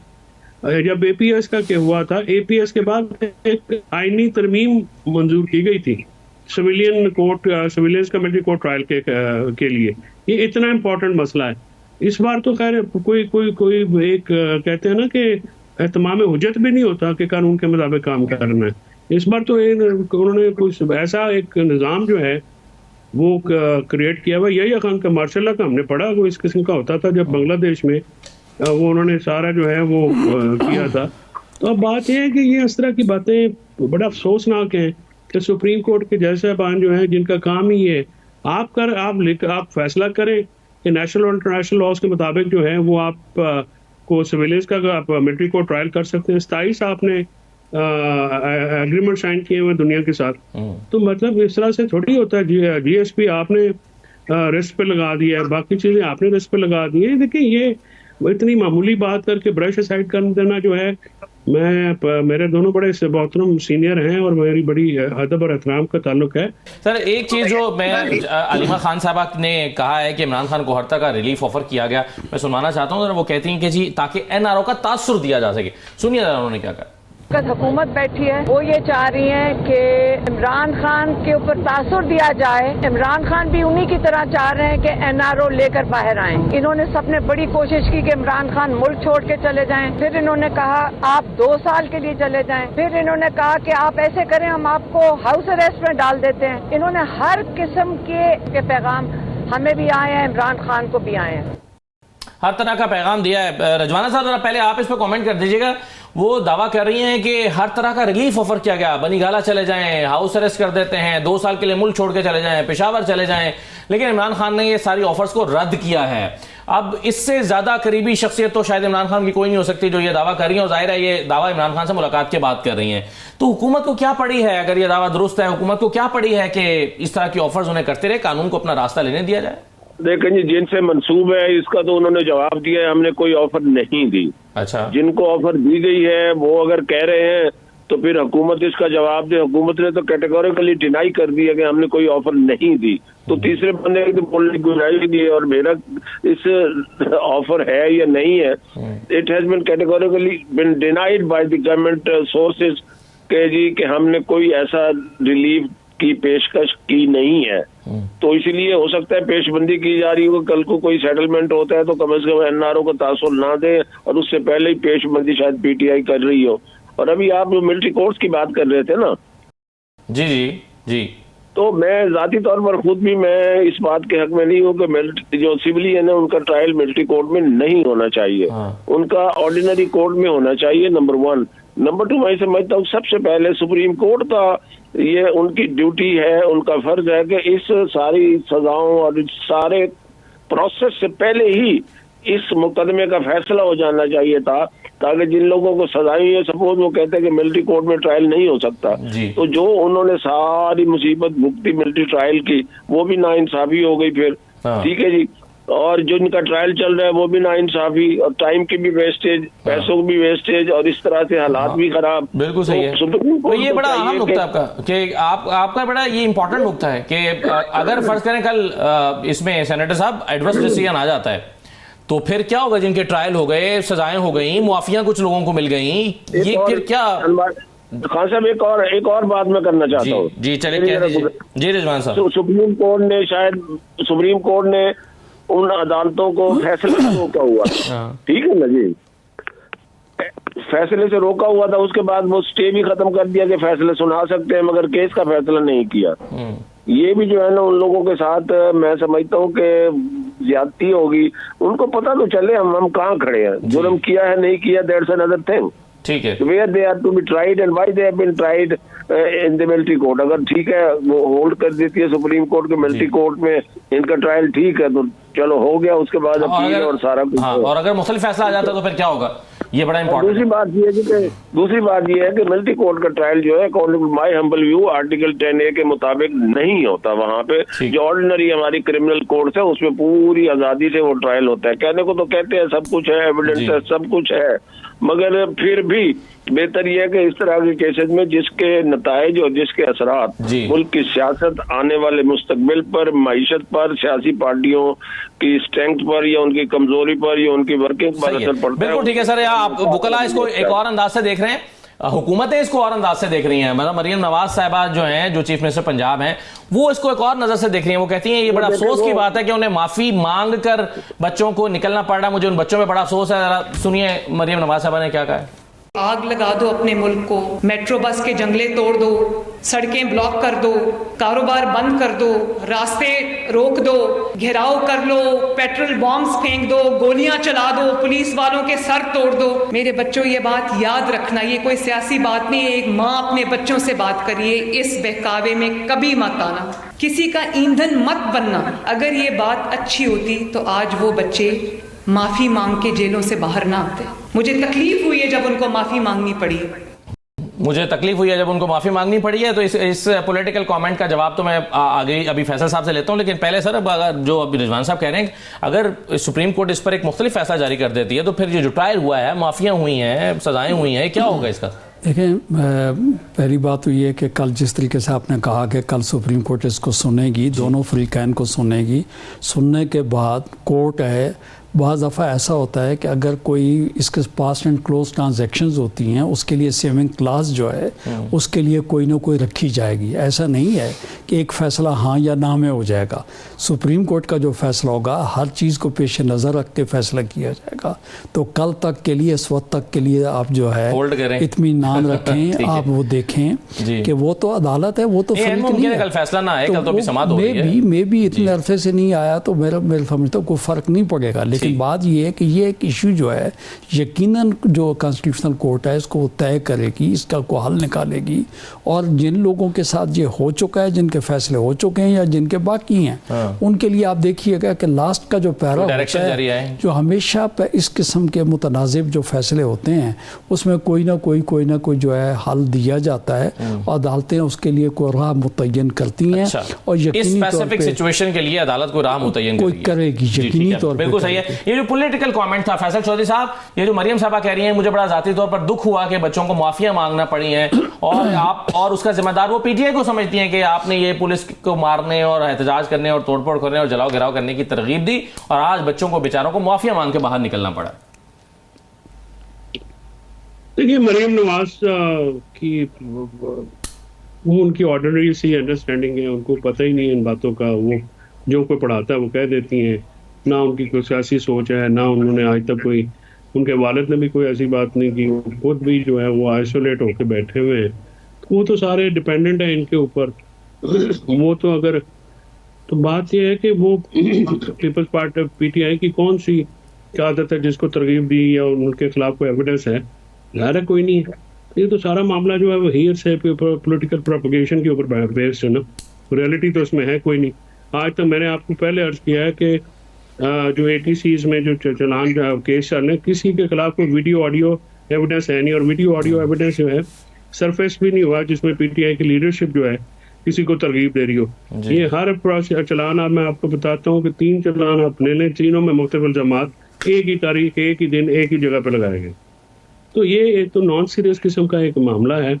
जब एपीएस का क्या हुआ था, एपीएस के बाद एक आईनी तरमीम मंजूर की गई थी सिविलियंस का मिलिट्री कोर्ट ट्रायल के लिए। ये इतना इंपॉर्टेंट मसला है। इस बार तो खैर कोई कोई कोई एक कहते हैं ना कि एहतमाम हुज्जत भी नहीं होता कि कानून के मुताबिक काम करना है। इस बार तो उन्होंने कुछ ऐसा एक निज़ाम जो है वो क्रिएट किया हुआ। यही खान का मार्शल लॉ का हमने पढ़ा, वो इस किस्म का होता था जब बांग्लादेश में वो उन्होंने सारा जो है वो किया था। तो अब बात यह है कि ये इस तरह की बातें बड़ा अफसोसनाक हैं कि सुप्रीम कोर्ट के जज साहबान जो हैं जिनका काम ही है आप फैसला करें कि नेशनल और इंटरनेशनल लॉज के मुताबिक जो है वो आप को सिविलियंस का आप मिलिट्री को ट्रायल कर सकते हैं। 27 आपने एग्रीमेंट साइन किए हुए दुनिया के साथ। तो मतलब इस तरह से थोड़ी होता है। जीएसपी आपने रिस्क पे लगा दिया है, बाकी चीजें आपने रिस्क पे लगा दी है। देखिए ये इतनी मामूली बात करके ब्रश असाइड कर देना जो है, मेरे दोनों बड़े मोहतरम सीनियर हैं और मेरी बड़ी अदब और एहतराम का ताल्लुक है। सर एक चीज जो मैं अलीमा खान साहबा ने कहा है कि इमरान खान को हर तरह का रिलीफ ऑफर किया गया, मैं सुनवाना चाहता हूँ। वो कहती हैं कि जी ताकि एनआरओ का तासुर दिया जा सके। सुनिए जरा उन्होंने क्या कहा। हुकूमत बैठी है वो ये चाह रही है कि इमरान खान के ऊपर तासुर दिया जाए। इमरान खान भी उन्हीं की तरह चाह रहे हैं कि एनआरओ लेकर बाहर आए। इन्होंने सबने बड़ी कोशिश की कि इमरान खान मुल्क छोड़ के चले जाएं। फिर इन्होंने कहा आप 2 साल के लिए चले जाएं। फिर इन्होंने कहा कि आप ऐसे करें हम आपको हाउस अरेस्ट में डाल देते हैं। इन्होंने हर किस्म के पैगाम हमें भी आए हैं, इमरान खान को भी आए हैं। हर तरह का पैगाम दिया है। रजवाना साहब जरा पहले आप इस पर कमेंट कर दीजिएगा। वो दावा कर रही हैं कि हर तरह का रिलीफ ऑफर किया गया, बनी गाला चले जाएं, हाउस अरेस्ट कर देते हैं, 2 साल के लिए मुल्क छोड़ के चले जाएं, पेशावर चले जाएं, लेकिन इमरान खान ने ये सारी ऑफर्स को रद्द किया है। अब इससे ज्यादा करीबी शख्सियत तो शायद इमरान खान की कोई नहीं हो सकती जो ये दावा कर रही है, और जाहिर है ये दावा इमरान खान से मुलाकात के बाद कर रही हैं। तो हुकूमत को क्या पड़ी है, अगर ये दावा दुरुस्त है, हुकूमत को क्या पड़ी है कि इस तरह की ऑफर्स उन्हें करते रहे, कानून को अपना रास्ता लेने दिया जाए? देखें जी, जिनसे मंसूब है इसका तो उन्होंने जवाब दिया है, हमने कोई ऑफर नहीं दी। अच्छा, जिनको ऑफर दी गई है वो अगर कह रहे हैं तो फिर हुकूमत इसका जवाब दे। हुकूमत ने तो कैटेगोरिकली डिनाई कर दिया कि हमने कोई ऑफर नहीं दी। तो तीसरे बंदे की तो बोलने की गुंजाइश दी। और मेरा इस ऑफर है या नहीं है, it has been categorically been denied by the government sources के जी कि हमने कोई ऐसा रिलीफ की पेशकश की नहीं है। तो इसलिए हो सकता है पेशबंदी की जा रही हो, कल को कोई सेटलमेंट होता है तो कम से कम एनआरओ को तासुर ना दे, और उससे पहले ही पेशबंदी शायद पीटीआई कर रही हो। और अभी आप जो मिलिट्री कोर्ट्स की बात कर रहे थे ना, जी जी जी, तो मैं जाती तौर पर खुद भी मैं इस बात के हक में नहीं हूँ कि मिलिट्री जो सिविलियन है उनका ट्रायल मिलिट्री कोर्ट में नहीं होना चाहिए। उनका ऑर्डिनरी कोर्ट में होना चाहिए, नंबर 1। नंबर 2, मैं समझता हूँ सबसे पहले सुप्रीम कोर्ट का ये उनकी ड्यूटी है, उनका फर्ज है कि इस सारी सजाओं और इस सारे प्रोसेस से पहले ही इस मुकदमे का फैसला हो जाना चाहिए था, ताकि जिन लोगों को सजाएं है, सपोज वो कहते हैं कि मिलिट्री कोर्ट में ट्रायल नहीं हो सकता, तो जो उन्होंने सारी मुसीबत भुगती मिलिट्री ट्रायल की, वो भी नाइंसाफी हो गई फिर। ठीक है जी। और जो इनका ट्रायल चल रहा है वो भी नाइंसाफी, और टाइम की भी वेस्टेज, पैसों की भी वेस्टेज, और इस तरह से हालात भी खराब। बिल्कुल सही है। तो ये बड़ा अहम नुकता आपका कि आपका बड़ा ये इंपॉर्टेंट नुकता है कि अगर फर्ज करें कल इसमें सेनेटर साहब एडवर्स डिसीजन आ जाता है तो फिर क्या होगा? जिनके ट्रायल हो गए, सजाएं हो गई, मुआफियां कुछ लोगों को मिल गई, ये फिर क्या? खान साहब एक और बात मैं करना चाहता हूँ। जी चले, कह दीजिए। जी रिजवान साहब, सुप्रीम कोर्ट ने उन अदालतों को फैसले से रोका हुआ, ठीक है ना जी, फैसले से रोका हुआ था। उसके बाद वो स्टे भी खत्म कर दिया कि फैसले सुना सकते हैं, मगर केस का फैसला नहीं किया। ये भी जो है ना उन लोगों के साथ मैं समझता हूँ कि ज्यादती होगी। उनको पता तो चले हम कहाँ खड़े हैं, जुर्म किया है नहीं किया, दैट्स अनदर थिंग। ठीक है, where they are to be tried and why they have been tried in the military court. अगर ठीक है वो होल्ड कर देती है सुप्रीम कोर्ट के मिलिट्री कोर्ट में, इनका ट्रायल ठीक है तो चलो हो गया, उसके बाद अपील और सारा कुछ। और अगर मुख्तलिफ फैसला आ जाता है तो फिर क्या होगा? ये बड़ा इंपॉर्टेंट। दूसरी बात ये है कि मिलिट्री कोर्ट का ट्रायल जो है my humble view article 10A के मुताबिक नहीं होता। वहाँ पे जो ऑर्डिनरी हमारी क्रिमिनल कोर्ट है उसमें पूरी आजादी से वो ट्रायल होता है। कहने को तो कहते हैं सब कुछ है, एविडेंस है, सब कुछ है, मगर फिर भी बेहतर यह है कि इस तरह के केसेस में जिसके नताइज और जिसके असरात मुल्क की सियासत, आने वाले मुस्तकबिल पर, मईशत पर, सियासी पार्टियों की स्ट्रेंथ पर या उनकी कमजोरी पर या उनकी वर्किंग पर असर पड़ता है। बिल्कुल ठीक है सर। आप बुकला इसको एक और अंदाज से देख रहे हैं। हुकूमतें इसको और अंदाज से देख रही हैं। मतलब मरियम नवाज साहिबा जो हैं, जो चीफ मिनिस्टर पंजाब हैं, वो इसको एक और नजर से देख रही हैं। वो कहती हैं ये बड़ा अफसोस की बात है कि उन्हें माफी मांग कर बच्चों को निकलना पड़ रहा है। मुझे उन बच्चों पे बड़ा अफसोस है। जरा सुनिए मरियम नवाज साहिबा ने क्या कहा है। आग लगा दो अपने मुल्क को, मेट्रो बस के जंगले तोड़ दो, सड़कें ब्लॉक कर दो, कारोबार बंद कर दो, रास्ते रोक दो, घेराव कर लो, पेट्रोल बॉम्ब्स फेंक दो, गोलियां चला दो, पुलिस वालों के सर तोड़ दो। मेरे बच्चों ये बात याद रखना, ये कोई सियासी बात नहीं है। एक माँ अपने बच्चों से बात करिए, इस बहकावे में कभी मत आना, किसी का ईंधन मत बनना। अगर ये बात अच्छी होती तो आज वो बच्चे माफी मांग के जेलों से बाहर ना आते। मुझे तकलीफ हुई है जब उनको माफी मांगनी पड़ी। मुझे तकलीफ हुई है जब उनको माफी मांगनी पड़ी है। तो इस पॉलिटिकल कमेंट का जवाब तो मैं आगे अभी फैसल साहब से लेता हूं, लेकिन पहले सर अगर जो अभी रिजवान साहब कह रहे हैं, अगर सुप्रीम कोर्ट इस पर एक मुख्तलिफ फैसला जारी कर देती है तो फिर ये जो ट्रायल हुआ है, माफियां हुई हैं, सजाएं हुई हैं, क्या होगा इसका? देखें, पहली बात तो ये है कि कल जिस तरीके से आपने कहा कि कल सुप्रीम कोर्ट इसको सुनेगी, दोनों फरीकैन को सुनेगी, सुनने के बाद कोर्ट है, बहुत दफ़ा ऐसा होता है कि अगर कोई इसके पास एंड क्लोज ट्रांजैक्शंस होती हैं, उसके लिए सेविंग क्लास जो है उसके लिए कोई ना कोई रखी जाएगी। ऐसा नहीं है कि एक फ़ैसला हाँ या ना में हो जाएगा। सुप्रीम कोर्ट का जो फैसला होगा हर चीज़ को पेश नज़र रख के फैसला किया जाएगा। तो कल तक के लिए, इस वक्त तक के लिए आप जो है इत्मीनान रखें, आप वो देखें कि वो तो अदालत है, वो तो कल फैसला ना आए, कल तो अभी समाअत हो रही है। मे भी इतने अरसे से नहीं आया तो मेरा समझता हूँ कोई फ़र्क नहीं पड़ेगा। लेकिन बात यह है कि ये एक इशू जो है यकीनन जो कॉन्स्टिट्यूशनल कोर्ट है इसको तय करेगी, इसका को हल निकालेगी। और जिन लोगों के साथ ये हो चुका है, जिनके फैसले हो चुके हैं या जिनके बाकी हैं, उनके लिए आप देखिएगा कि लास्ट का जो पैरा होता है, जो हमेशा इस किस्म के मुतनाज़िब जो फैसले होते हैं उसमें कोई ना कोई जो है हल दिया जाता है और अदालतें उसके लिए कोई राह मुतय्यन करती हैं। और यकीनी तौर पे सिचुएशन के लिए अदालत को राह मुतय्यन करेगी, यकीनी तौर पे। बिल्कुल सही है। ये जो पॉलिटिकल कमेंट था फैसल चौधरी साहब, ये जो मरियम साहबा कह रही हैं, मुझे बड़ा जाती तौर पर दुख हुआ कि बच्चों को माफिया मांगना पड़ी है, और आप और उसका जिम्मेदार वो पीटीआई को समझती हैं कि आपने ये पुलिस को मारने और एहतजाज करने और तोड़फोड़ करने और जलाओ गिराव करने की तरगीब दी, और आज बच्चों को बेचारों को माफिया मांग के बाहर निकलना पड़ा। देखिए, मरियम नवाज की वो उनकी ऑर्डिनरी सी अंडरस्टैंडिंग है, उनको पता ही नहीं है इन बातों का। वो जो कोई पढ़ाता है वो कह देती हैं, ना उनकी कोई सियासी सोच है, ना उन्होंने आज तक कोई, उनके वालिद ने भी कोई ऐसी बात नहीं की। वो खुद भी जो है वो आइसोलेट होकर बैठे हुए हैं, वो तो सारे डिपेंडेंट है इनके ऊपर। वो तो अगर, तो बात यह है कि वो पीपल्स पार्टी पीटीआई की कौन सी आदत है जिसको तरगीब दी या उनके खिलाफ कोई एविडेंस है? ज़ाहिर है कोई नहीं है। ये तो सारा मामला जो है वो हियर से पॉलिटिकल प्रोपगेशन के ऊपर बेस्ड है ना, रियलिटी तो उसमें है कोई नहीं। आज तो मैंने आपको पहले अर्ज किया है कि जो ATCs में जो चलान केस चल रहे हैं, किसी के खिलाफ कोई वीडियो ऑडियो एविडेंस है नहीं, और वीडियो ऑडियो एविडेंस जो है सरफेस भी नहीं हुआ जिसमें पीटीआई की लीडरशिप जो है किसी को तरगीब दे रही हो। ये हर चलान, मैं आपको बताता हूँ कि 3 चलान आप ले लें, तीनों में मुख्तलिफ इल्जामात एक ही तारीख, एक ही दिन, एक ही जगह पर लगाए गए। तो ये तो नॉन सीरियस किस्म का एक मामला है।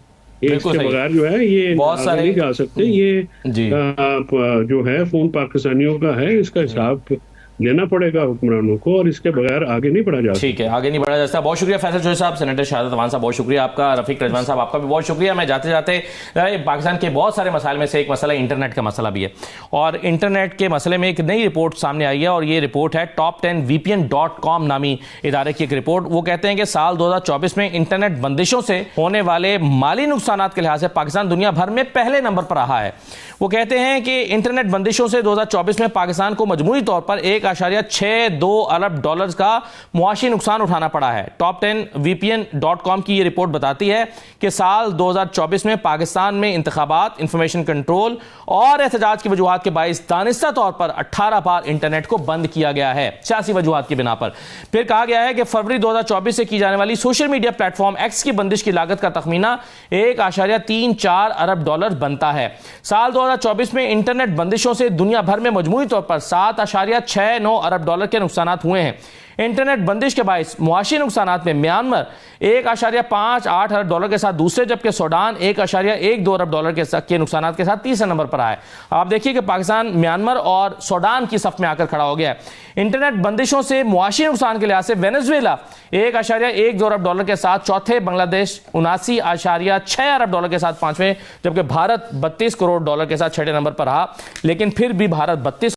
इसके बगैर जो है ये आगे नहीं जा सकते। ये जो है फोन पाकिस्तानियों का है, इसका हिसाब लेना पड़ेगा हुक्मरानों को, और इसके बगैर आगे नहीं बढ़ा जा सकता। ठीक है, आगे नहीं बढ़ा जा सकता। बहुत शुक्रिया फैसल चौधरी साहब, सेनेटर शहादत अवान साहब बहुत शुक्रिया आपका, रफीक रजवान साहब आपका भी बहुत शुक्रिया। मैं जाते जाते पाकिस्तान के बहुत सारे मसाइल में से एक मसला इंटरनेट का मसला भी है, और इंटरनेट के मसले में एक नई रिपोर्ट सामने आई है, और ये रिपोर्ट है top10vpn.com नामी इदारे की एक रिपोर्ट। वो कहते हैं कि साल 2024 में इंटरनेट बंदिशों से होने वाले माली नुकसान के लिहाज से पाकिस्तान दुनिया भर में पहले नंबर पर रहा है। वो कहते हैं कि इंटरनेट बंदिशों से 2024 में पाकिस्तान को मजमूई तौर पर 1.62 अरब डॉलर्स का मुआशी नुकसान उठाना पड़ा है। top10vpn.com की ये रिपोर्ट बताती है कि साल 2024 में पाकिस्तान में इंतखाबात, इंफॉर्मेशन कंट्रोल और एहतजाज की वजूहात के बाइस दानिस्ता तौर पर 18 बार इंटरनेट को बंद किया गया है, सियासी वजूहात की बिना पर। फिर कहा गया है कि फरवरी 2024 से की जाने वाली सोशल मीडिया प्लेटफॉर्म एक्स की बंदिश की लागत का तखमीना 1.34 अरब डॉलर बनता है। साल 2024 में इंटरनेट बंदिशों से दुनिया भर में मजमूई तौर पर 7.6 $6.9 अरब के नुकसान हुए हैं। इंटरनेट बंदिश के बायस मुआशी नुकसान में म्यांमार $1.58 अरब के साथ दूसरे, जबकि सूडान $1.12 अरब के नुकसान के साथ तीसरे नंबर पर आए। आप देखिए कि पाकिस्तान म्यांमार और सूडान की सफ में आकर खड़ा हो गया है। इंटरनेट बंदिशों से मुआशी नुकसान के लिहाज से वेनेजुएला $1.12 अरब के साथ चौथे, बांग्लादेश $79.6 अरब के साथ पांचवें, जबकि भारत $32 करोड़ के साथ छठे नंबर पर रहा। लेकिन फिर भी भारत 32,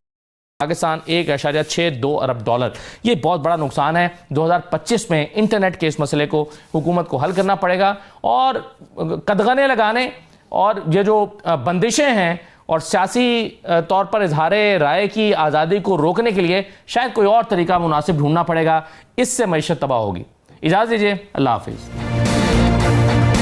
पाकिस्तान $1.62 अरब। ये बहुत बड़ा नुकसान है। 2025 में इंटरनेट के इस मसले को हुकूमत को हल करना पड़ेगा और कदगने लगाने और ये जो बंदिशें हैं और सियासी तौर पर इजहार राय की आज़ादी को रोकने के लिए शायद कोई और तरीका मुनासिब ढूंढना पड़ेगा। इससे मईशत तबाह होगी। इजाज़त दीजिए, अल्लाह हाफिज़।